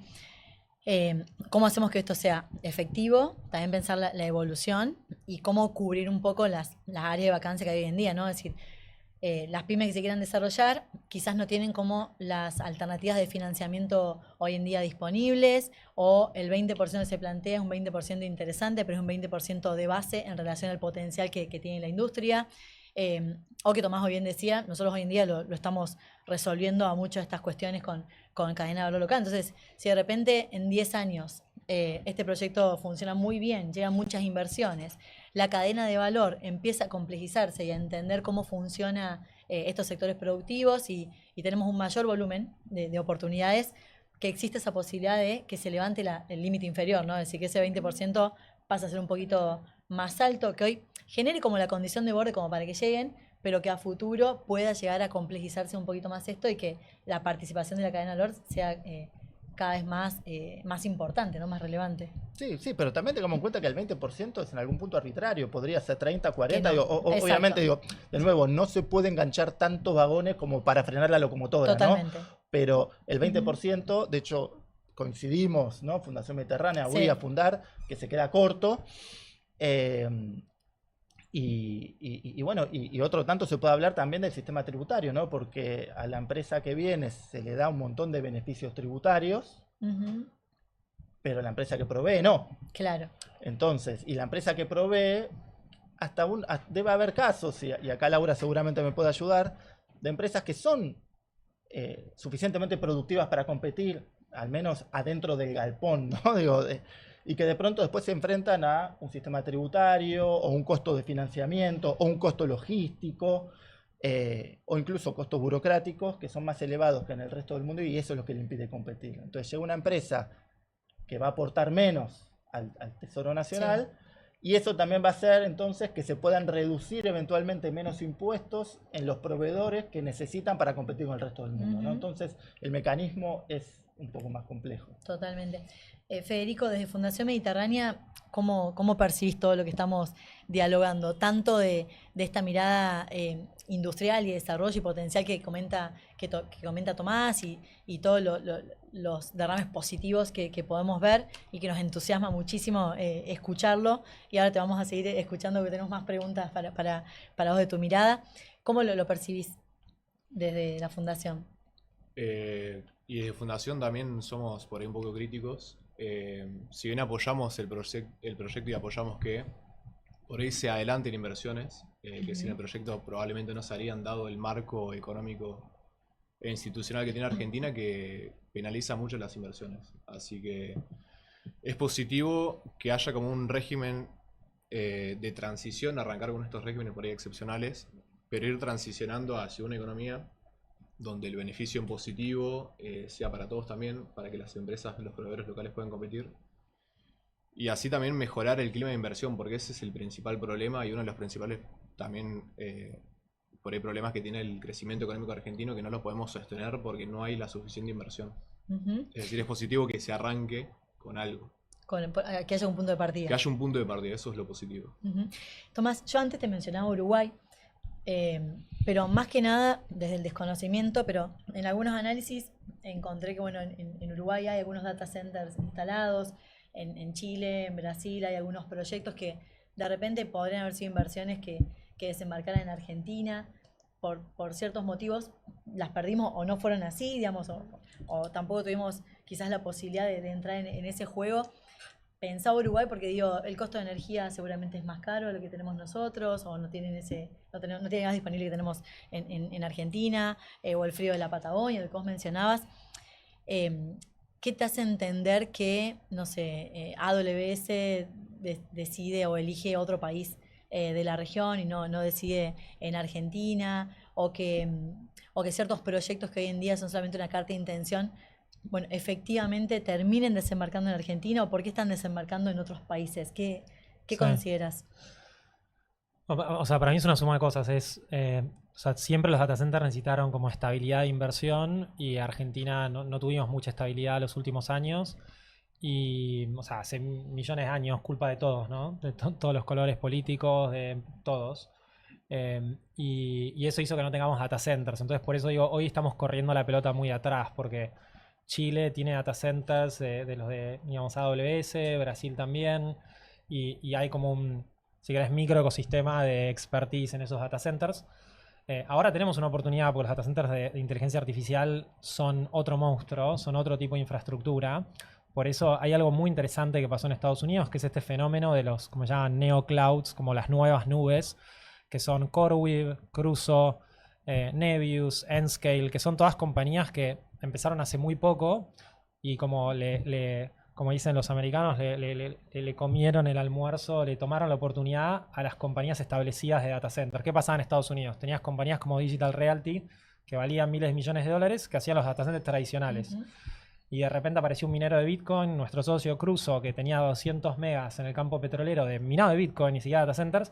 cómo hacemos que esto sea efectivo, también pensar la evolución y cómo cubrir un poco las áreas de vacancia que hay hoy en día, ¿no? Es decir, las pymes que se quieran desarrollar quizás no tienen como las alternativas de financiamiento hoy en día disponibles, o el 20% que se plantea es un 20% interesante, pero es un 20% de base en relación al potencial que tiene la industria. O que Tomás bien decía, nosotros hoy en día lo estamos resolviendo a muchas de estas cuestiones con cadena de valor local. Entonces, si de repente en 10 años este proyecto funciona muy bien, llegan muchas inversiones, la cadena de valor empieza a complejizarse y a entender cómo funciona estos sectores productivos y tenemos un mayor volumen de oportunidades, que existe esa posibilidad de que se levante el límite inferior, ¿no? Es decir, que ese 20% pasa a ser un poquito más alto, que hoy genere como la condición de borde como para que lleguen, pero que a futuro pueda llegar a complejizarse un poquito más esto y que la participación de la cadena de valor sea cada vez más importante, ¿no? Más relevante. Sí, sí, pero también tengamos en cuenta que el 20% es en algún punto arbitrario, podría ser 30, 40, no, obviamente, de nuevo, no se puede enganchar tantos vagones como para frenar la locomotora, totalmente, ¿no? Pero el 20%, de hecho, coincidimos, ¿no? Fundación Mediterránea, voy a fundar, que se queda corto. Y bueno, y otro tanto se puede hablar también del sistema tributario, ¿no? Porque a la empresa que viene se le da un montón de beneficios tributarios, pero la empresa que provee no. Claro. Entonces, y la empresa que provee, debe haber casos, y acá Laura seguramente me puede ayudar, de empresas que son suficientemente productivas para competir, al menos adentro del galpón, ¿no? Digo, y que de pronto después se enfrentan a un sistema tributario, o un costo de financiamiento, o un costo logístico, o incluso costos burocráticos que son más elevados que en el resto del mundo, y eso es lo que le impide competir. Entonces llega una empresa que va a aportar menos al Tesoro Nacional, y eso también va a hacer entonces que se puedan reducir eventualmente menos impuestos en los proveedores que necesitan para competir con el resto del mundo, ¿no? Entonces el mecanismo es un poco más complejo. Totalmente. Federico, desde Fundación Mediterránea, ¿cómo percibís todo lo que estamos dialogando? Tanto de esta mirada industrial y desarrollo y potencial que comenta Tomás, y todos los derrames positivos que podemos ver y que nos entusiasma muchísimo escucharlo. Y ahora te vamos a seguir escuchando, porque tenemos más preguntas para vos de tu mirada. ¿Cómo lo percibís desde la Fundación? Y desde Fundación también somos por ahí un poco críticos. Si bien apoyamos el proyecto y apoyamos que por ahí se adelanten inversiones, que sin el proyecto probablemente no se harían, dado el marco económico e institucional que tiene Argentina, que penaliza mucho las inversiones. Así que es positivo que haya como un régimen de transición, arrancar con estos regímenes por ahí excepcionales, pero ir transicionando hacia una economía donde el beneficio en positivo sea para todos también, para que las empresas, los proveedores locales puedan competir. Y así también mejorar el clima de inversión, porque ese es el principal problema, y uno de los principales también por ahí problemas que tiene el crecimiento económico argentino, que no lo podemos sostener porque no hay la suficiente inversión. Es decir, es positivo que se arranque con algo. Que haya un punto de partida. Que haya un punto de partida, eso es lo positivo. Tomás, yo antes te mencionaba Uruguay, pero más que nada desde el desconocimiento, pero en algunos análisis encontré que bueno, en Uruguay hay algunos data centers instalados, en Chile, en Brasil hay algunos proyectos que de repente podrían haber sido inversiones que desembarcaran en Argentina. Por ciertos motivos las perdimos, o no fueron así, digamos, o tampoco tuvimos quizás la posibilidad de entrar en ese juego. Pensaba Uruguay porque digo, el costo de energía seguramente es más caro de lo que tenemos nosotros, o no tienen no tienen gas disponible que tenemos en Argentina, o el frío de la Patagonia, el que vos mencionabas. ¿Qué te hace entender que, no sé, AWS decide o elige otro país de la región y no decide en Argentina, o que ciertos proyectos que hoy en día son solamente una carta de intención bueno, efectivamente terminen desembarcando en Argentina o por qué están desembarcando en otros países? ¿Qué Sí. consideras? O sea, para mí es una suma de cosas. O sea, siempre los data centers necesitaron como estabilidad de inversión y Argentina no tuvimos mucha estabilidad los últimos años. Y, o sea, hace millones de años, culpa de todos, ¿no? De todos los colores políticos, de todos. Y eso hizo que no tengamos data centers. Entonces, por eso digo, hoy estamos corriendo la pelota muy atrás, porque Chile tiene data centers de los de, digamos, AWS, Brasil también, y hay como un, si querés, microecosistema de expertise en esos data centers. Ahora tenemos una oportunidad porque los data centers de inteligencia artificial son otro monstruo, son otro tipo de infraestructura. Por eso hay algo muy interesante que pasó en Estados Unidos, que es este fenómeno de los, como se llaman, neoclouds, como las nuevas nubes, que son CoreWeave, Crusoe, Nebius, Nscale, que son todas compañías que empezaron hace muy poco y como como dicen los americanos, le comieron el almuerzo, le tomaron la oportunidad a las compañías establecidas de data center. ¿Qué pasaba en Estados Unidos? Tenías compañías como Digital Realty, que valían miles de millones de dólares, que hacían los data centers tradicionales. Y de repente apareció un minero de Bitcoin, nuestro socio Crusoe, que tenía 200 megas en el campo petrolero de minado de Bitcoin y seguía data centers.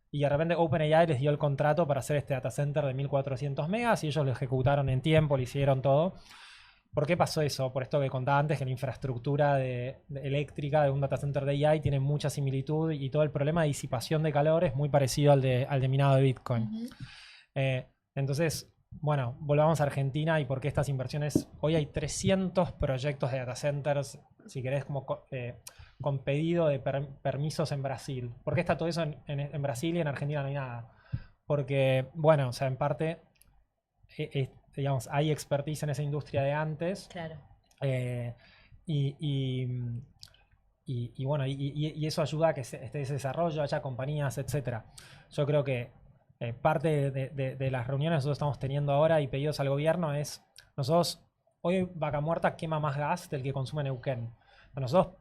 Y de repente OpenAI les dio el contrato para hacer este data center de 1400 megas y ellos lo ejecutaron en tiempo, lo hicieron todo. ¿Por qué pasó eso? Por esto que contaba antes, que la infraestructura eléctrica de un data center de AI tiene mucha similitud y todo el problema de disipación de calor es muy parecido al de minado de Bitcoin. Entonces, bueno, volvamos a Argentina y por qué estas inversiones. Hoy hay 300 proyectos de data centers, si querés, como con pedido de permisos en Brasil. ¿Por qué está todo eso en Brasil y en Argentina no hay nada? Porque, bueno, o sea, en parte, digamos, hay expertise en esa industria de antes. Claro. Y bueno, y eso ayuda a que esté ese desarrollo, haya compañías, etcétera. Yo creo que parte de las reuniones que nosotros estamos teniendo ahora y pedidos al gobierno es, nosotros, hoy Vaca Muerta quema más gas del que consume Neuquén. Nosotros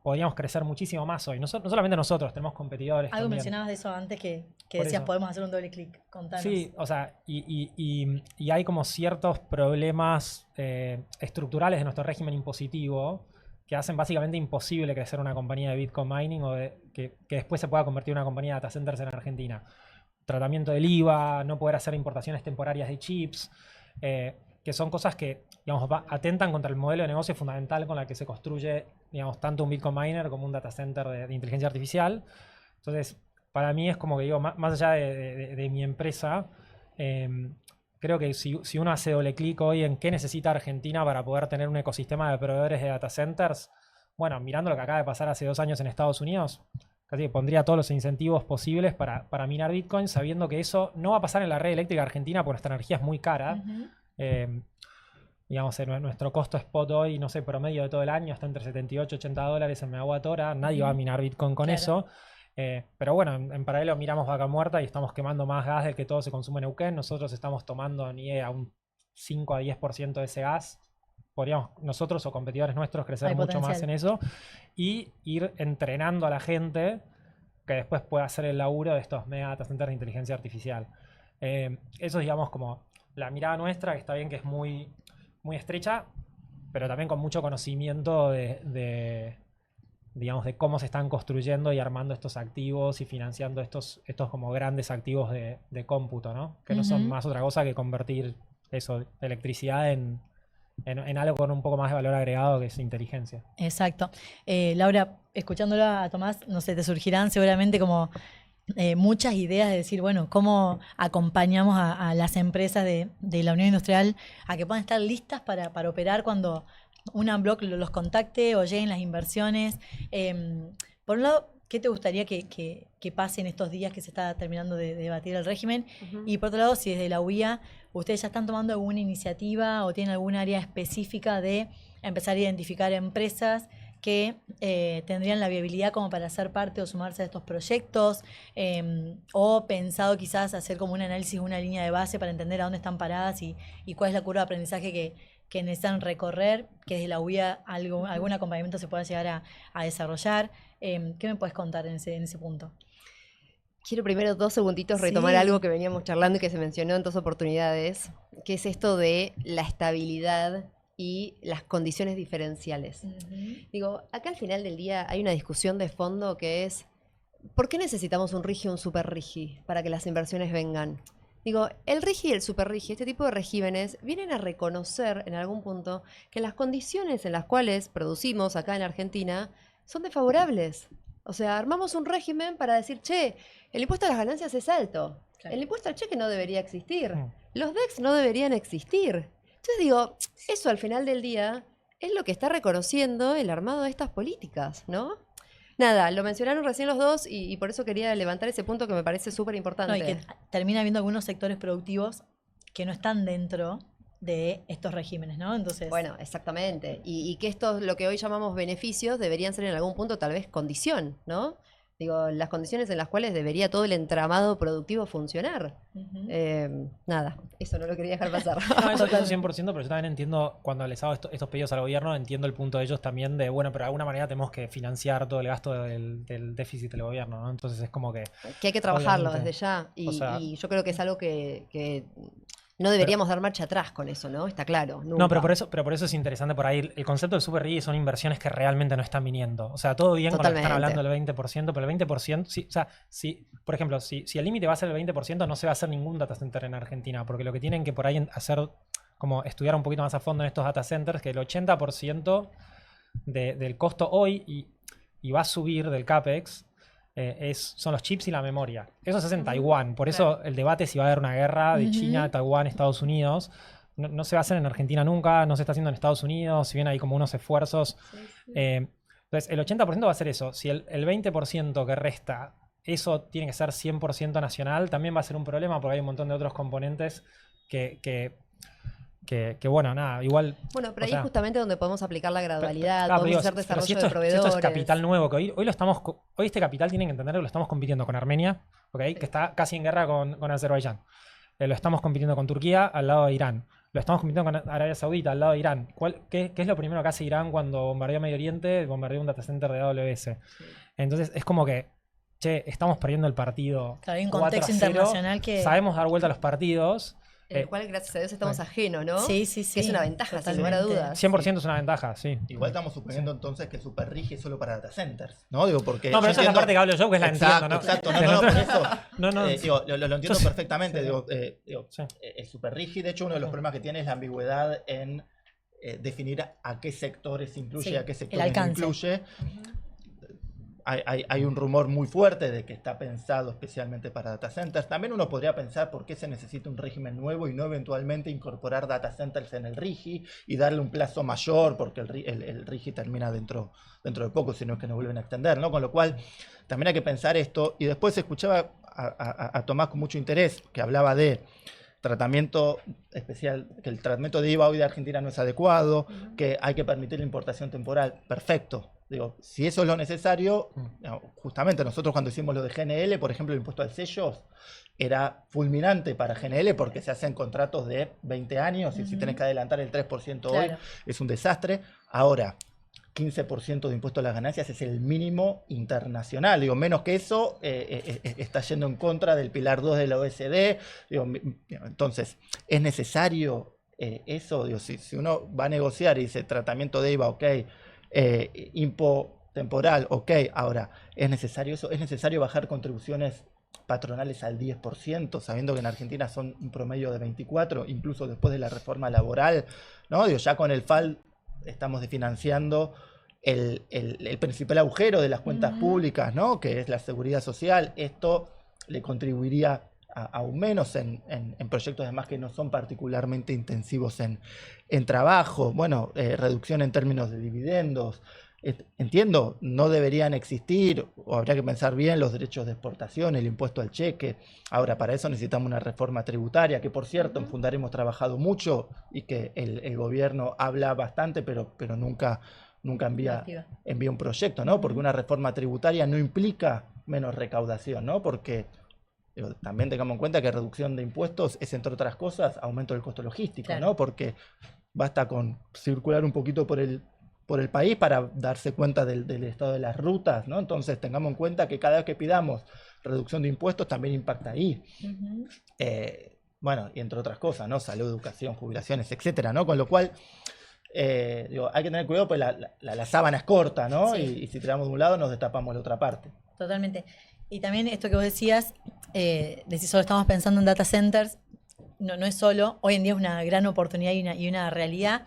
podríamos crecer muchísimo más hoy. No solamente nosotros, tenemos competidores Algo también. Mencionabas de eso antes que Por decías, eso. podemos hacer un doble clic. Contanos. Sí, o sea, y hay como ciertos problemas estructurales de nuestro régimen impositivo que hacen básicamente imposible crecer una compañía de Bitcoin mining o que después se pueda convertir en una compañía de data centers en Argentina. Tratamiento del IVA, no poder hacer importaciones temporarias de chips, que son cosas que, digamos, atentan contra el modelo de negocio fundamental con la que se construye, digamos, tanto un Bitcoin miner como un data center de inteligencia artificial. Entonces, para mí es como que digo, más allá de mi empresa, creo que si uno hace doble clic hoy en qué necesita Argentina para poder tener un ecosistema de proveedores de data centers, bueno, mirando lo que acaba de pasar hace 2 años en Estados Unidos, casi que pondría todos los incentivos posibles para minar Bitcoin, sabiendo que eso no va a pasar en la red eléctrica argentina porque nuestra energía es muy cara. Digamos, nuestro costo spot hoy, no sé, promedio de todo el año está entre 78 y 80 dólares en megawatt hora. Nadie va a minar Bitcoin con eso. Pero bueno, en paralelo miramos Vaca Muerta y estamos quemando más gas del que todo se consume en Neuquén. Nosotros estamos tomando ni a un 5 a 10% de ese gas. Podríamos nosotros o competidores nuestros crecer mucho más en eso y ir entrenando a la gente que después pueda hacer el laburo de estos mega data centers de inteligencia artificial. Eso es, digamos, como la mirada nuestra, que está bien que es muy, muy estrecha, pero también con mucho conocimiento digamos, de cómo se están construyendo y armando estos activos y financiando estos como grandes activos de cómputo, ¿no? Que no son más otra cosa que convertir eso, electricidad en algo con un poco más de valor agregado, que es inteligencia. Exacto. Laura, escuchándola a Tomás, no sé, te surgirán seguramente como muchas ideas de decir, bueno, cómo acompañamos a las empresas de la Unión Industrial a que puedan estar listas para operar cuando una Unblock los contacte o lleguen las inversiones. Por un lado, ¿qué te gustaría que pase en estos días que se está terminando de debatir el régimen? Y por otro lado, si desde la UIA ustedes ya están tomando alguna iniciativa o tienen alguna área específica de empezar a identificar empresas que tendrían la viabilidad como para ser parte o sumarse a estos proyectos, o pensado quizás hacer como un análisis, una línea de base para entender a dónde están paradas y cuál es la curva de aprendizaje que necesitan recorrer, que desde la UIA algún acompañamiento se pueda llegar a desarrollar. ¿Qué me puedes contar en ese punto? Quiero primero 2 segunditos retomar algo que veníamos charlando y que se mencionó en 2 oportunidades, que es esto de la estabilidad y las condiciones diferenciales. Digo, acá al final del día hay una discusión de fondo que es, ¿por qué necesitamos un RIGI o un super RIGI para que las inversiones vengan? Digo, el RIGI y el super RIGI, este tipo de regímenes, vienen a reconocer en algún punto que las condiciones en las cuales producimos acá en Argentina son desfavorables. O sea, armamos un régimen para decir, che, el impuesto a las ganancias es alto. Claro. El impuesto al cheque no debería existir. Los DEX no deberían existir. Entonces digo, eso al final del día es lo que está reconociendo el armado de estas políticas, ¿no? Nada, lo mencionaron recién los dos y por eso quería levantar ese punto que me parece súper importante. No, y que termina habiendo algunos sectores productivos que no están dentro de estos regímenes, ¿no? Entonces, Bueno, exactamente. Y que esto, lo que hoy llamamos beneficios, deberían ser en algún punto tal vez condición, ¿no? Digo, las condiciones en las cuales debería todo el entramado productivo funcionar. Nada, eso no lo quería dejar pasar. No, eso 100%, pero yo también entiendo, cuando les hago estos pedidos al gobierno, entiendo el punto de ellos también de, bueno, pero de alguna manera tenemos que financiar todo el gasto del déficit del gobierno, ¿no? Entonces es como que Que hay que trabajarlo obviamente, desde ya. o sea, Y yo creo que es algo que no deberíamos dar marcha atrás con eso, ¿no? Está claro. No, nunca. pero por eso es interesante por ahí. El concepto del super RIGI son inversiones que realmente no están viniendo. O sea, todo bien con lo que están Totalmente. hablando del 20%, pero el 20%, sí, o sea, por ejemplo, si el límite va a ser el 20%, no se va a hacer ningún data center en Argentina, porque lo que tienen que por ahí hacer, como estudiar un poquito más a fondo en estos data centers, que el 80% del costo hoy y va a subir del CAPEX, son los chips y la memoria. Eso se hace en Taiwán. Por eso el debate si va a haber una guerra de China, Taiwán, Estados Unidos. No se va a hacer en Argentina nunca, no se está haciendo en Estados Unidos, si bien hay como unos esfuerzos. Entonces, el 80% va a ser eso. Si el 20% que resta, eso tiene que ser 100% nacional, también va a ser un problema porque hay un montón de otros componentes que bueno, nada, igual... Bueno, pero o ahí sea, es justamente donde podemos aplicar la gradualidad, claro, podemos digo, hacer pero desarrollo si de esto proveedores. es capital nuevo, que hoy este capital tienen que entender que lo estamos compitiendo con Armenia, ¿okay? Que está casi en guerra con Azerbaiyán. Lo estamos compitiendo con Turquía al lado de Irán. Lo estamos compitiendo con Arabia Saudita al lado de Irán. ¿Qué es lo primero que hace Irán cuando bombardeó Medio Oriente? Bombardeó un data center de AWS. Entonces es como que, che, estamos perdiendo el partido. claro, hay un 4-0, contexto internacional que... sabemos dar vuelta a los partidos. En el cual, gracias a Dios, estamos ajenos, ¿no? Sí, sí, sí. Que es una ventaja, sin lugar a totalmente. dudas. 100% es una ventaja, sí. Igual estamos suponiendo entonces que super RIGI es solo para data centers, ¿no? Digo, porque No, pero esa es la parte que hablo yo, que es la entiendo, ¿no? Exacto, no, por eso. No. Digo, lo entiendo perfectamente. Sí. Digo, Sí. el super RIGI, de hecho, uno de los problemas que tiene es la ambigüedad en definir a qué sectores incluye Sí, y a qué el sectores no alcance. incluye. Hay un rumor muy fuerte de que está pensado especialmente para data centers. También uno podría pensar por qué se necesita un régimen nuevo y no eventualmente incorporar data centers en el RIGI y darle un plazo mayor, porque el RIGI termina dentro de poco, si no es que nos vuelven a extender, ¿no? Con lo cual, también hay que pensar esto. Y después escuchaba a Tomás con mucho interés, que hablaba de tratamiento especial, que el tratamiento de IVA hoy de Argentina no es adecuado, que hay que permitir la importación temporal. Perfecto. Digo, si eso es lo necesario, justamente nosotros cuando hicimos lo de GNL, por ejemplo, el impuesto al sello era fulminante para GNL porque se hacen contratos de 20 años y si tenés que adelantar el 3% hoy Claro. es un desastre. Ahora, 15% de impuesto a las ganancias es el mínimo internacional. Digo, menos que eso está yendo en contra del pilar 2 de la OSD. Digo, entonces, ¿es necesario eso? Digo, si uno va a negociar y dice tratamiento de IVA, ok, impo temporal, ok, ahora, ¿es necesario eso? ¿Es necesario bajar contribuciones patronales al 10%, sabiendo que en Argentina son un promedio de 24%, incluso después de la reforma laboral? ¿No? Digo, ya con el FAL estamos desfinanciando el principal agujero de las cuentas públicas, ¿no? Que es la seguridad social. Esto le contribuiría aún menos en proyectos además que no son particularmente intensivos en trabajo. Bueno, reducción en términos de dividendos. Entiendo, no deberían existir, o habría que pensar bien los derechos de exportación, el impuesto al cheque. Ahora, para eso necesitamos una reforma tributaria, que por cierto, en Fundar hemos trabajado mucho y que el gobierno habla bastante, pero nunca envía un proyecto, ¿no? Porque una reforma tributaria no implica menos recaudación, ¿no? Porque también tengamos en cuenta que reducción de impuestos es, entre otras cosas, aumento del costo logístico, Claro. ¿no? Porque basta con circular un poquito por el país para darse cuenta del estado de las rutas, ¿no? Entonces tengamos en cuenta que cada vez que pidamos reducción de impuestos también impacta ahí. Bueno, y entre otras cosas, ¿no? Salud, educación, jubilaciones, etcétera, ¿no? Con lo cual, digo, hay que tener cuidado, pues la sábana es corta, ¿no? Sí. Y si tiramos de un lado, nos destapamos la otra parte. Totalmente. Y también esto que vos decías, de si solo estamos pensando en data centers, no es solo, hoy en día es una gran oportunidad y una realidad,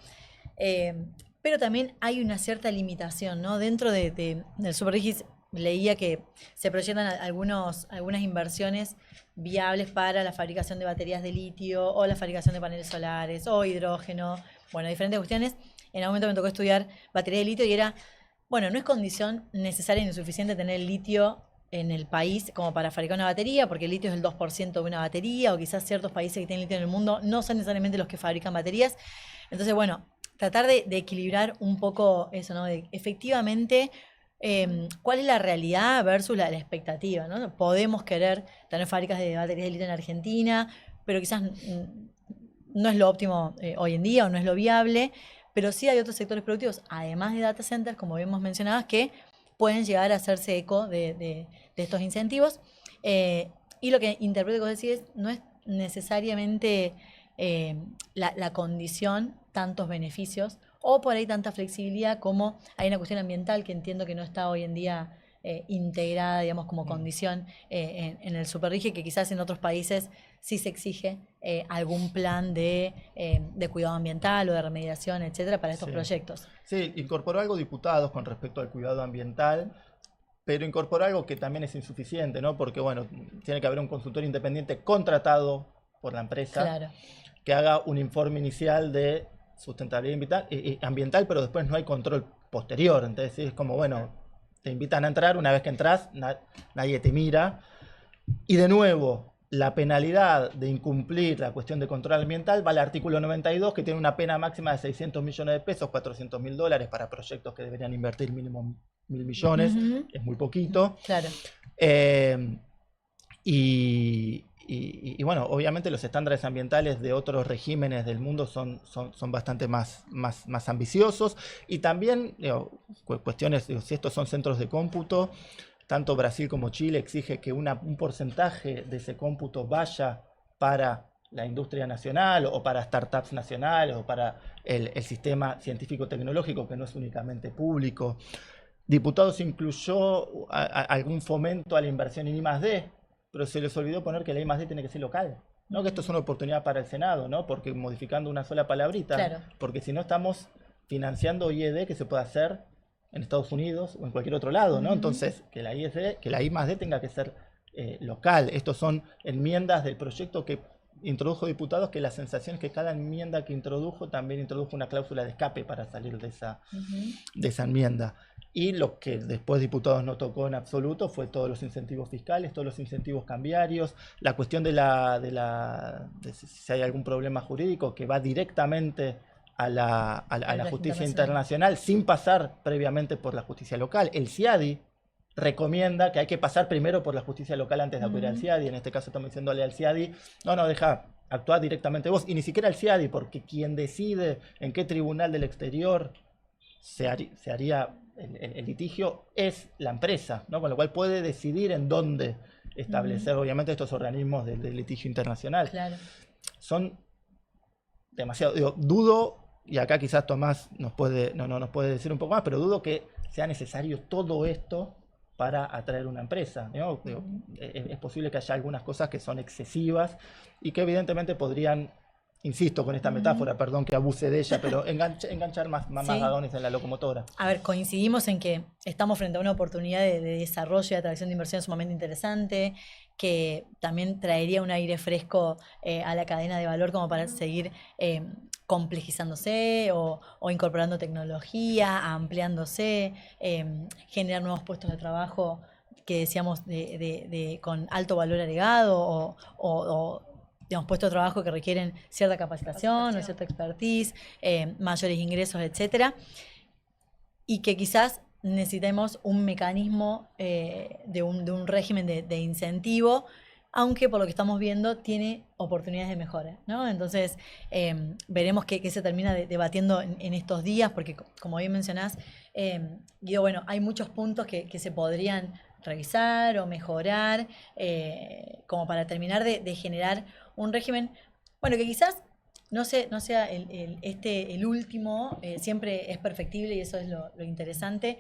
pero también hay una cierta limitación, ¿no? Dentro del Superrigis leía que se proyectan algunas inversiones viables para la fabricación de baterías de litio o la fabricación de paneles solares o hidrógeno, bueno, diferentes cuestiones. En algún momento me tocó estudiar batería de litio y era, bueno, no es condición necesaria ni suficiente tener el litio en el país como para fabricar una batería, porque el litio es el 2% de una batería, o quizás ciertos países que tienen litio en el mundo no son necesariamente los que fabrican baterías. Entonces, bueno, tratar de equilibrar un poco eso, ¿no? De efectivamente, cuál es la realidad versus la expectativa, ¿no? Podemos querer tener fábricas de baterías de litio en Argentina, pero quizás no es lo óptimo hoy en día o no es lo viable, pero sí hay otros sectores productivos, además de data centers, como hemos mencionado, que pueden llegar a hacerse eco de estos incentivos. Y lo que interpreto que vos decís no es necesariamente la condición, tantos beneficios, o por ahí tanta flexibilidad como hay una cuestión ambiental que entiendo que no está hoy en día integrada, digamos, como condición en el Superrigi, que quizás en otros países sí se exige algún plan de cuidado ambiental o de remediación, etcétera, para estos Sí. proyectos. Sí, incorporó algo diputados con respecto al cuidado ambiental, pero incorporó algo que también es insuficiente, ¿no? Porque, bueno, tiene que haber un consultor independiente contratado por la empresa Claro. que haga un informe inicial de sustentabilidad ambiental, pero después no hay control posterior. Entonces es como, bueno, te invitan a entrar, una vez que entras, nadie te mira. Y de nuevo, la penalidad de incumplir la cuestión de control ambiental va al artículo 92, que tiene una pena máxima de 600 millones de pesos, 400 mil dólares para proyectos que deberían invertir mínimo 1.000 millones. Ujú. Es muy poquito. Claro. Y bueno, obviamente los estándares ambientales de otros regímenes del mundo son bastante más ambiciosos. Y también, digo, cuestiones, digo, si estos son centros de cómputo, tanto Brasil como Chile exige que un porcentaje de ese cómputo vaya para la industria nacional o para startups nacionales o para el sistema científico-tecnológico, que no es únicamente público. Diputados incluyó algún fomento a la inversión en I+D, pero se les olvidó poner que la I+D tiene que ser local, ¿no? Que esto es una oportunidad para el Senado, ¿no? Porque modificando una sola palabrita, Claro. porque si no estamos financiando I+D que se puede hacer en Estados Unidos o en cualquier otro lado, ¿no? Entonces, que la I+D tenga que ser local. Estos son enmiendas del proyecto que introdujo diputados, que la sensación es que cada enmienda que introdujo también introdujo una cláusula de escape para salir de esa enmienda. Y lo que después diputados no tocó en absoluto fue todos los incentivos fiscales, todos los incentivos cambiarios, la cuestión de si hay algún problema jurídico que va directamente a la justicia internacional sin pasar previamente por la justicia local. El CIADI recomienda que hay que pasar primero por la justicia local antes de acudir al CIADI. En este caso estamos diciéndole al CIADI, no, deja, actuar directamente vos. Y ni siquiera al CIADI, porque quien decide en qué tribunal del exterior se haría el litigio es la empresa, ¿no? Con lo cual puede decidir en dónde establecer, obviamente, estos organismos del litigio internacional. Claro. Son demasiado, digo, dudo, y acá quizás Tomás nos puede decir un poco más, pero dudo que sea necesario todo esto para atraer una empresa, ¿no? Digo, es posible que haya algunas cosas que son excesivas y que evidentemente podrían, insisto con esta metáfora, perdón que abuse de ella, pero enganchar más vagones en la locomotora. A ver, coincidimos en que estamos frente a una oportunidad de desarrollo y atracción de inversión sumamente interesante, que también traería un aire fresco a la cadena de valor como para seguir complejizándose o incorporando tecnología, ampliándose, generar nuevos puestos de trabajo que decíamos con alto valor agregado o digamos, puestos de trabajo que requieren cierta capacitación o cierta expertise, mayores ingresos, etcétera, y que quizás necesitemos un mecanismo de un régimen de incentivo, aunque por lo que estamos viendo tiene oportunidades de mejora, ¿no? Entonces, veremos qué se termina debatiendo en estos días, porque como bien mencionás, Guido, bueno, hay muchos puntos que se podrían revisar o mejorar, como para terminar de generar un régimen, bueno, que quizás no sea el último, siempre es perfectible y eso es lo interesante,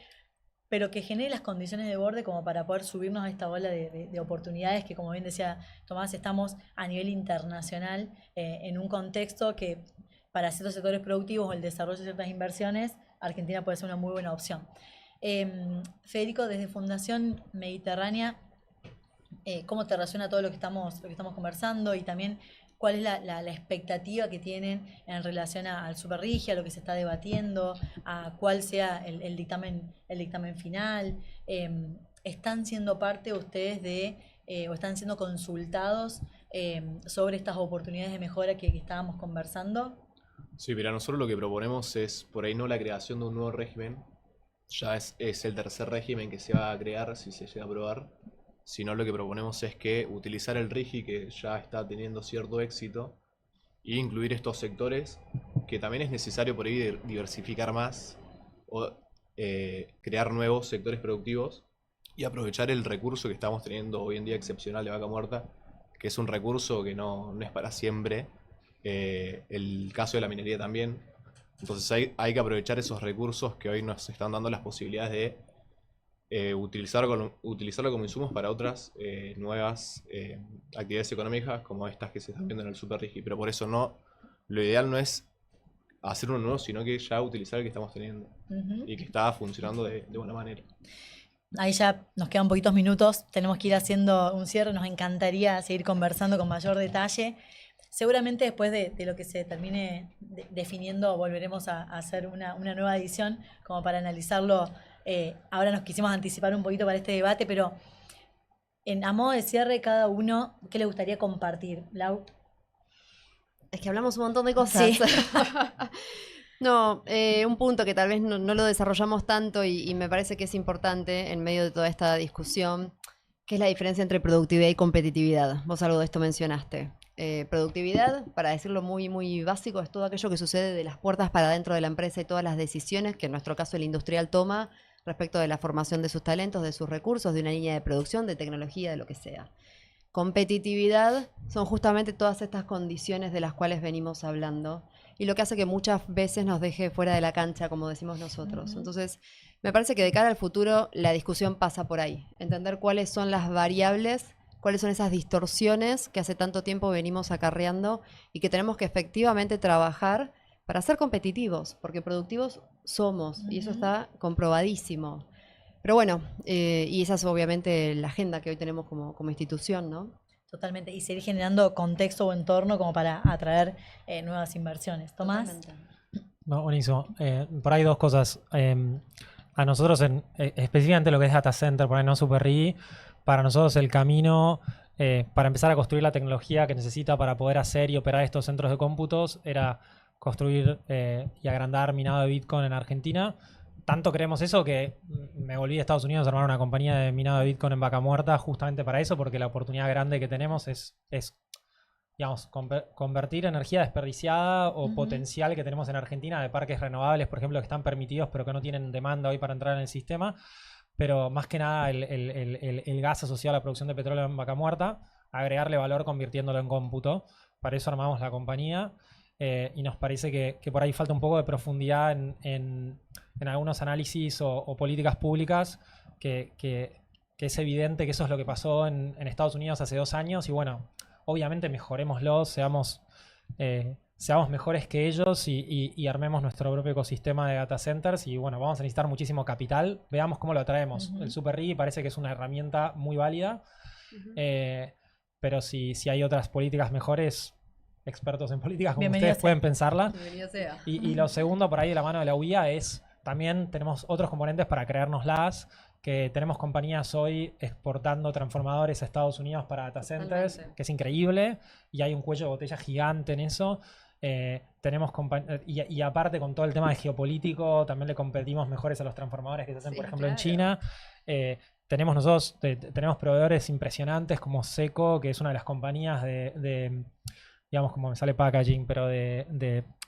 pero que genere las condiciones de borde como para poder subirnos a esta ola de oportunidades que, como bien decía Tomás, estamos a nivel internacional en un contexto que para ciertos sectores productivos o el desarrollo de ciertas inversiones, Argentina puede ser una muy buena opción. Federico, desde Fundación Mediterránea, ¿cómo te resuena todo lo que estamos conversando? Y también, ¿cuál es la expectativa que tienen en relación al Superrigi, a lo que se está debatiendo, a cuál sea el dictamen final? ¿Están siendo parte ustedes o están siendo consultados sobre estas oportunidades de mejora que estábamos conversando? Sí, mira, nosotros lo que proponemos es por ahí no la creación de un nuevo régimen, ya es el tercer régimen que se va a crear si se llega a aprobar, sino lo que proponemos es que utilizar el RIGI que ya está teniendo cierto éxito e incluir estos sectores que también es necesario por ahí diversificar más o crear nuevos sectores productivos y aprovechar el recurso que estamos teniendo hoy en día excepcional de vaca muerta, que es un recurso que no es para siempre. El caso de la minería también. Entonces hay que aprovechar esos recursos que hoy nos están dando las posibilidades de utilizarlo como insumos para otras nuevas actividades económicas como estas que se están viendo en el Superrigi. Pero por eso lo ideal no es hacer uno nuevo, sino que ya utilizar el que estamos teniendo y que está funcionando de buena manera. Ahí ya nos quedan poquitos minutos, tenemos que ir haciendo un cierre, nos encantaría seguir conversando con mayor detalle. Seguramente después de lo que se termine definiendo volveremos a hacer una nueva edición como para analizarlo. Ahora nos quisimos anticipar un poquito para este debate, pero a modo de cierre, cada uno, ¿qué le gustaría compartir? Lau. Es que hablamos un montón de cosas. Sí. No, un punto que tal vez no lo desarrollamos tanto y me parece que es importante en medio de toda esta discusión, que es la diferencia entre productividad y competitividad. Vos algo de esto mencionaste. Productividad, para decirlo muy, muy básico, es todo aquello que sucede de las puertas para adentro de la empresa y todas las decisiones que en nuestro caso el industrial toma respecto de la formación de sus talentos, de sus recursos, de una línea de producción, de tecnología, de lo que sea. Competitividad son justamente todas estas condiciones de las cuales venimos hablando y lo que hace que muchas veces nos deje fuera de la cancha, como decimos nosotros. Entonces, me parece que de cara al futuro la discusión pasa por ahí. Entender cuáles son las variables, cuáles son esas distorsiones que hace tanto tiempo venimos acarreando y que tenemos que efectivamente trabajar para ser competitivos, porque productivos somos y eso está comprobadísimo. Pero bueno, y esa es obviamente la agenda que hoy tenemos como institución, ¿no? Totalmente, y seguir generando contexto o entorno como para atraer nuevas inversiones. Tomás. Totalmente. No, buenísimo. Por ahí dos cosas. A nosotros, específicamente lo que es Data Center, por ahí no Superrigi, para nosotros el camino para empezar a construir la tecnología que necesita para poder hacer y operar estos centros de cómputos era construir y agrandar minado de Bitcoin en Argentina. Tanto creemos eso que me volví a Estados Unidos a armar una compañía de minado de Bitcoin en vaca muerta justamente para eso, porque la oportunidad grande que tenemos es digamos, convertir energía desperdiciada o potencial que tenemos en Argentina de parques renovables, por ejemplo, que están permitidos pero que no tienen demanda hoy para entrar en el sistema. Pero más que nada el gas asociado a la producción de petróleo en vaca muerta, agregarle valor convirtiéndolo en cómputo. Para eso armamos la compañía y nos parece que por ahí falta un poco de profundidad en algunos análisis o políticas públicas que es evidente que eso es lo que pasó en Estados Unidos hace 2 años y bueno, obviamente mejorémoslo, seamos mejores que ellos y armemos nuestro propio ecosistema de data centers y bueno, vamos a necesitar muchísimo capital, veamos cómo lo traemos. El Superrigi parece que es una herramienta muy válida, pero si hay otras políticas mejores, expertos en políticas como Bienvenido ustedes sea. pueden pensarlas. Bienvenido sea. Y lo segundo, por ahí de la mano de la UIA, es también tenemos otros componentes para creérnoslas, que tenemos compañías hoy exportando transformadores a Estados Unidos para data centers, Totalmente. que es increíble, y hay un cuello de botella gigante en eso. Tenemos y aparte con todo el tema de geopolítico, también le competimos mejores a los transformadores que se hacen, Sí, por ejemplo, en claro. China. Tenemos nosotros, tenemos proveedores impresionantes como Seco, que es una de las compañías digamos, como me sale packaging, pero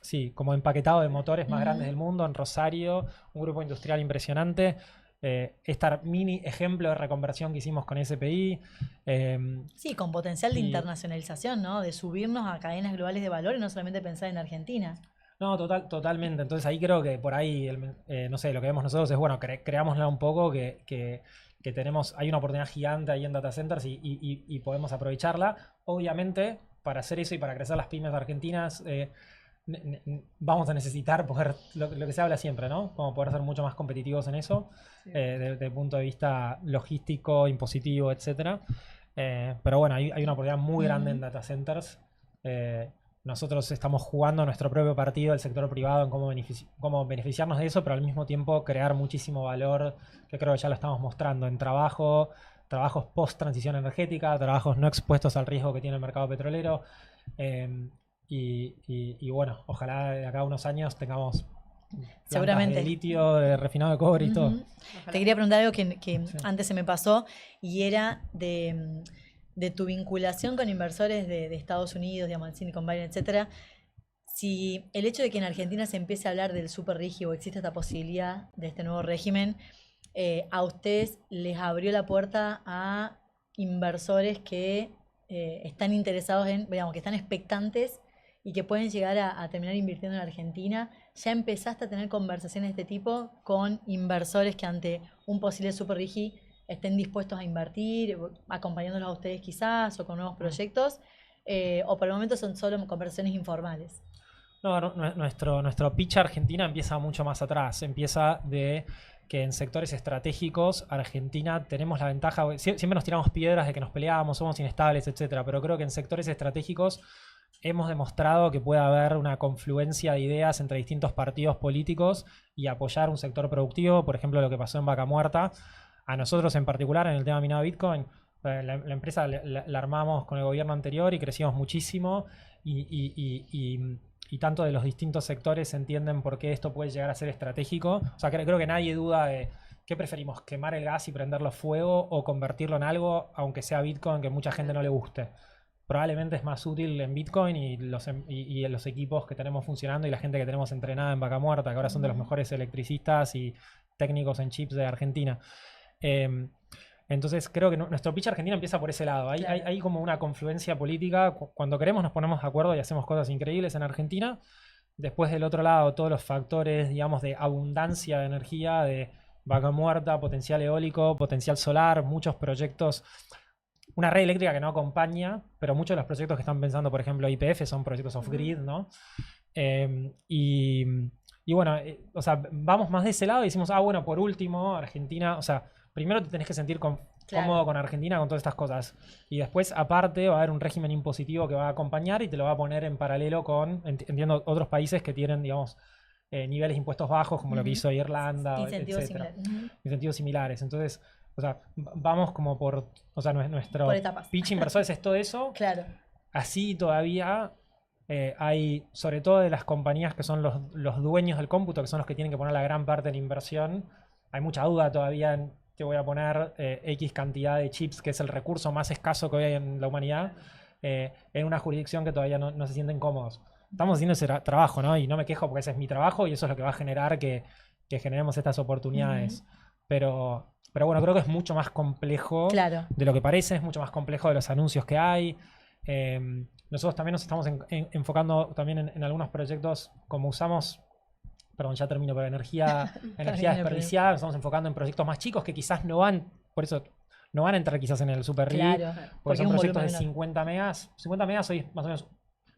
sí, como empaquetado de motores más grandes del mundo, en Rosario, un grupo industrial impresionante. Este mini ejemplo de reconversión que hicimos con SPI. Sí, con potencial de Y- internacionalización, ¿no? De subirnos a cadenas globales de valor y no solamente pensar en Argentina. No, totalmente. Entonces ahí creo que por ahí, no sé, lo que vemos nosotros es, bueno, creámosla un poco, que tenemos, hay una oportunidad gigante ahí en data centers y podemos aprovecharla. Obviamente, para hacer eso y para crecer las pymes argentinas, vamos a necesitar poder, lo que se habla siempre, ¿no? Como poder ser mucho más competitivos en eso, desde el punto de vista logístico, impositivo, etcétera. Pero bueno, hay una oportunidad muy grande en data centers. Nosotros estamos jugando nuestro propio partido del sector privado en cómo beneficiarnos de eso, pero al mismo tiempo crear muchísimo valor, que creo que ya lo estamos mostrando en trabajos post transición energética, trabajos no expuestos al riesgo que tiene el mercado petrolero. Y bueno, ojalá de acá a unos años tengamos plantas Seguramente. de litio, de refinado de cobre y todo. Ujú. Te quería preguntar algo que Sí. antes se me pasó y era de tu vinculación con inversores de Estados Unidos, digamos, Silicon Valley, etcétera. Si el hecho de que en Argentina se empiece a hablar del super rígido, existe esta posibilidad de este nuevo régimen, a ustedes les abrió la puerta a inversores que están interesados en, digamos, que están expectantes y que pueden llegar a terminar invirtiendo en Argentina. ¿Ya empezaste a tener conversaciones de este tipo con inversores que ante un posible super rígido estén dispuestos a invertir, acompañándolos a ustedes quizás, o con nuevos proyectos? ¿O por el momento son solo conversaciones informales? No, nuestro pitch a Argentina empieza mucho más atrás. Empieza de que en sectores estratégicos, Argentina tenemos la ventaja. Siempre nos tiramos piedras de que nos peleamos, somos inestables, etcétera. Pero creo que en sectores estratégicos hemos demostrado que puede haber una confluencia de ideas entre distintos partidos políticos y apoyar un sector productivo. Por ejemplo, lo que pasó en Vaca Muerta. A nosotros en particular, en el tema minado Bitcoin, la empresa la armamos con el gobierno anterior y crecimos muchísimo. Y tanto de los distintos sectores entienden por qué esto puede llegar a ser estratégico. O sea, creo que nadie duda de qué preferimos, quemar el gas y prenderlo fuego o convertirlo en algo, aunque sea Bitcoin, que mucha gente no le guste. Probablemente es más útil en Bitcoin y en los equipos que tenemos funcionando y la gente que tenemos entrenada en Vaca Muerta, que ahora son de los mejores electricistas y técnicos en chips de Argentina. Entonces creo que nuestro pitch Argentina empieza por ese lado. Hay como una confluencia política. Cuando queremos nos ponemos de acuerdo y hacemos cosas increíbles en Argentina. Después del otro lado, todos los factores, digamos, de abundancia de energía, de Vaca Muerta, potencial eólico, potencial solar, muchos proyectos. Una red eléctrica que no acompaña, pero muchos de los proyectos que están pensando, por ejemplo, YPF son proyectos off-grid, ¿no? Y bueno, o sea, vamos más de ese lado y decimos, bueno, por último, Argentina, o sea, primero te tenés que sentir cómodo con Argentina, con todas estas cosas. Y después, aparte, va a haber un régimen impositivo que va a acompañar y te lo va a poner en paralelo con, entiendo, otros países que tienen, digamos, niveles de impuestos bajos, como lo que hizo Irlanda, Incentivos etcétera. similares. Incentivos similares. Entonces, o sea, vamos como o sea, nuestro Por etapas. pitch inversor es todo eso. Claro. Así todavía hay, sobre todo de las compañías que son los dueños del cómputo, que son los que tienen que poner la gran parte de la inversión, hay mucha duda todavía en, te voy a poner X cantidad de chips, que es el recurso más escaso que hoy hay en la humanidad, en una jurisdicción que todavía no se sienten cómodos. Estamos haciendo ese trabajo, ¿no? Y no me quejo porque ese es mi trabajo y eso es lo que va a generar que generemos estas oportunidades. Pero bueno, creo que es mucho más complejo de lo que parece, es mucho más complejo de los anuncios que hay. Nosotros también nos estamos enfocando también en algunos proyectos, como usamos, perdón, ya termino, pero energía desperdiciada, nos estamos enfocando en proyectos más chicos que quizás no van, por eso no van a entrar quizás en el super RIG, porque son proyectos de 50 megas. 50 megas hoy es más o menos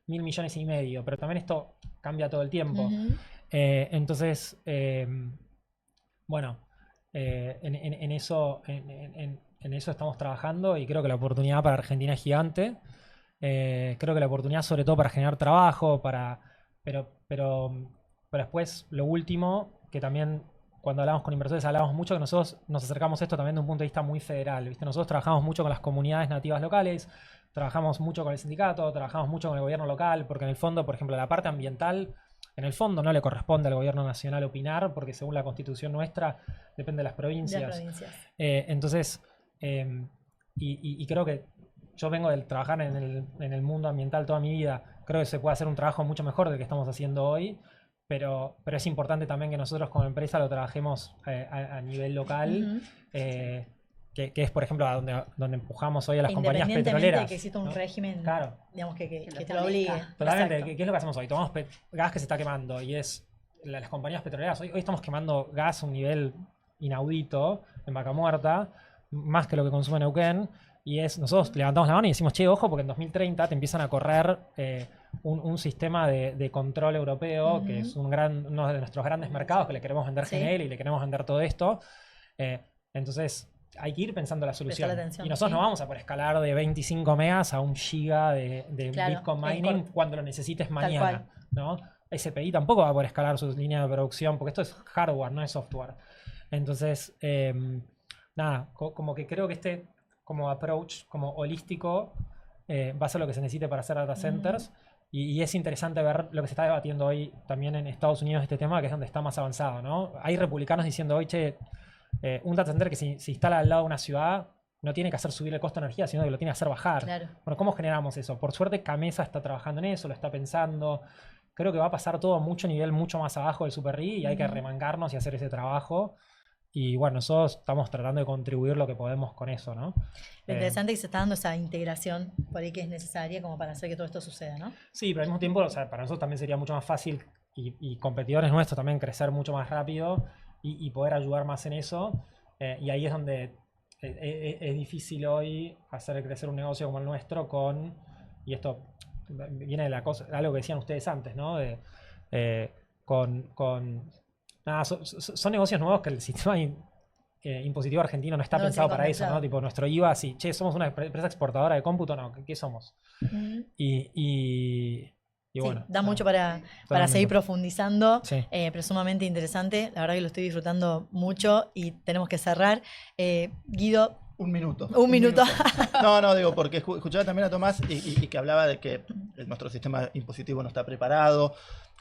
1.000 millones y medio, pero también esto cambia todo el tiempo. Entonces, bueno, en eso estamos trabajando y creo que la oportunidad para Argentina es gigante. Creo que la oportunidad sobre todo para generar trabajo, pero después lo último, que también cuando hablamos con inversores hablamos mucho, que nosotros nos acercamos a esto también de un punto de vista muy federal, ¿viste? Nosotros trabajamos mucho con las comunidades nativas locales, trabajamos mucho con el sindicato, trabajamos mucho con el gobierno local, porque en el fondo, por ejemplo, la parte ambiental, en el fondo no le corresponde al gobierno nacional opinar, porque según la constitución nuestra depende de las provincias. Entonces, y creo que yo vengo de trabajar en el mundo ambiental toda mi vida, creo que se puede hacer un trabajo mucho mejor del que estamos haciendo hoy. pero es importante también que nosotros como empresa lo trabajemos a nivel local, que es, por ejemplo, a donde empujamos hoy a las compañías petroleras. De que exista un régimen, claro, digamos, que te lo establezca. obligue. Totalmente. Exacto. ¿Qué es lo que hacemos hoy? Tomamos gas que se está quemando y es las compañías petroleras. Hoy estamos quemando gas a un nivel inaudito en Vaca Muerta, más que lo que consume Neuquén. Y nosotros levantamos la mano y decimos, che, ojo, porque en 2030 te empiezan a correr un sistema de control europeo, que es uno de nuestros grandes mercados, que le queremos vender GNL y le queremos vender todo esto. Entonces, hay que ir pensando la solución. Atención, Y nosotros no vamos a por escalar de 25 megas a 1 giga de Bitcoin mining cuando lo necesites mañana, ¿no? SPI tampoco va a poder escalar su línea de producción, porque esto es hardware, no es software. Entonces, nada, como que creo que como approach, como holístico, va a ser lo que se necesite para hacer data centers. Y es interesante ver lo que se está debatiendo hoy también en Estados Unidos, este tema, que es donde está más avanzado, ¿no? Hay republicanos diciendo, oye, che, un data center que se instala al lado de una ciudad no tiene que hacer subir el costo de energía, sino que lo tiene que hacer bajar. Claro. Bueno, ¿cómo generamos eso? Por suerte, Camesa está trabajando en eso, lo está pensando. Creo que va a pasar todo a mucho nivel, mucho más abajo del Super RI y hay que remangarnos y hacer ese trabajo. Y bueno, nosotros estamos tratando de contribuir lo que podemos con eso, ¿no? Lo interesante es que se está dando esa integración por ahí que es necesaria como para hacer que todo esto suceda, ¿no? Sí, pero al mismo tiempo, o sea, para nosotros también sería mucho más fácil y competidores nuestros también crecer mucho más rápido y poder ayudar más en eso. Y ahí es donde es difícil hoy hacer crecer un negocio como el nuestro y esto viene de algo que decían ustedes antes, ¿no? Nada, son negocios nuevos que el sistema impositivo argentino no está pensado para eso, ¿no? Tipo, nuestro IVA, así, che, somos una empresa exportadora de cómputo, no, ¿qué somos? Y bueno. Sí, da mucho para seguir profundizando, pero sumamente interesante. La verdad que lo estoy disfrutando mucho y tenemos que cerrar. Guido. Un minuto. Un minuto. No, digo, porque escuchaba también a Tomás y que hablaba de que nuestro sistema impositivo no está preparado,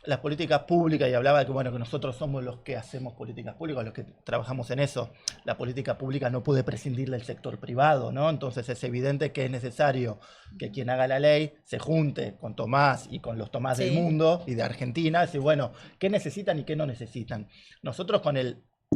las políticas públicas, y hablaba de que, bueno, que nosotros somos los que hacemos políticas públicas, los que trabajamos en eso. La política pública no puede prescindir del sector privado, ¿no? Entonces es evidente que es necesario que quien haga la ley se junte con Tomás y con los Tomás del mundo y de Argentina, decir, bueno, ¿qué necesitan y qué no necesitan? Nosotros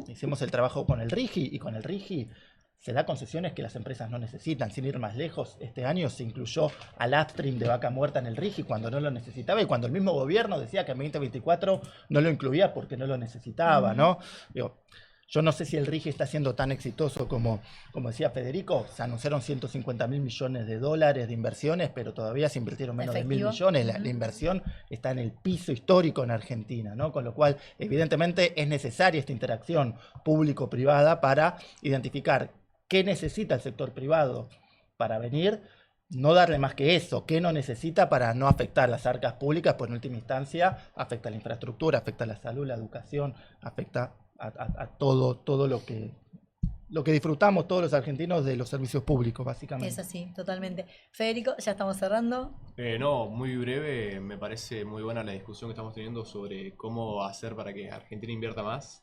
hicimos el trabajo con el RIGI y con el RIGI se da concesiones que las empresas no necesitan. Sin ir más lejos, este año se incluyó al upstream de Vaca Muerta en el RIGI cuando no lo necesitaba y cuando el mismo gobierno decía que en 2024 no lo incluía porque no lo necesitaba, ¿no? Digo, yo no sé si el RIGI está siendo tan exitoso como decía Federico. Se anunciaron 150.000 millones de dólares de inversiones, pero todavía se invirtieron menos de 1.000 millones. La inversión está en el piso histórico en Argentina, ¿no? Con lo cual, evidentemente, es necesaria esta interacción público-privada para identificar qué necesita el sector privado para venir, no darle más que eso, qué no necesita para no afectar las arcas públicas, pues en última instancia afecta a la infraestructura, afecta a la salud, la educación, afecta a todo lo que disfrutamos todos los argentinos de los servicios públicos, básicamente. Es así, totalmente. Federico, ya estamos cerrando. No, muy breve, me parece muy buena la discusión que estamos teniendo sobre cómo hacer para que Argentina invierta más.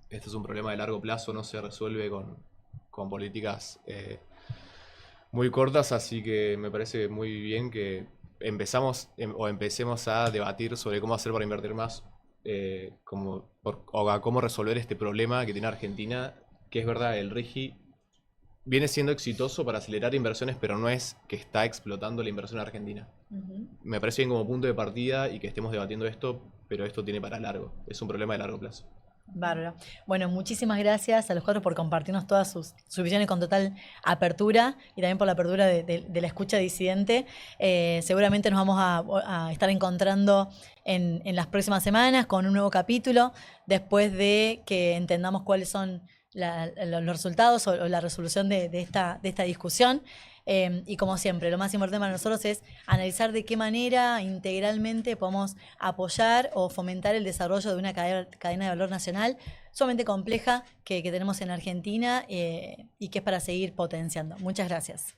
Este es un problema de largo plazo, no se resuelve con políticas muy cortas, así que me parece muy bien que empecemos a debatir sobre cómo hacer para invertir más, o cómo resolver este problema que tiene Argentina, que es verdad, el RIGI viene siendo exitoso para acelerar inversiones, pero no es que está explotando la inversión argentina. Me parece bien como punto de partida y que estemos debatiendo esto, pero esto tiene para largo, es un problema de largo plazo. Bárbaro. Bueno, muchísimas gracias a los cuatro por compartirnos todas sus visiones con total apertura y también por la apertura de la escucha disidente. Seguramente nos vamos a estar encontrando en las próximas semanas con un nuevo capítulo, después de que entendamos cuáles son los resultados o la resolución de esta discusión. Y como siempre, lo más importante para nosotros es analizar de qué manera integralmente podemos apoyar o fomentar el desarrollo de una cadena de valor nacional sumamente compleja que tenemos en Argentina y que es para seguir potenciando. Muchas gracias.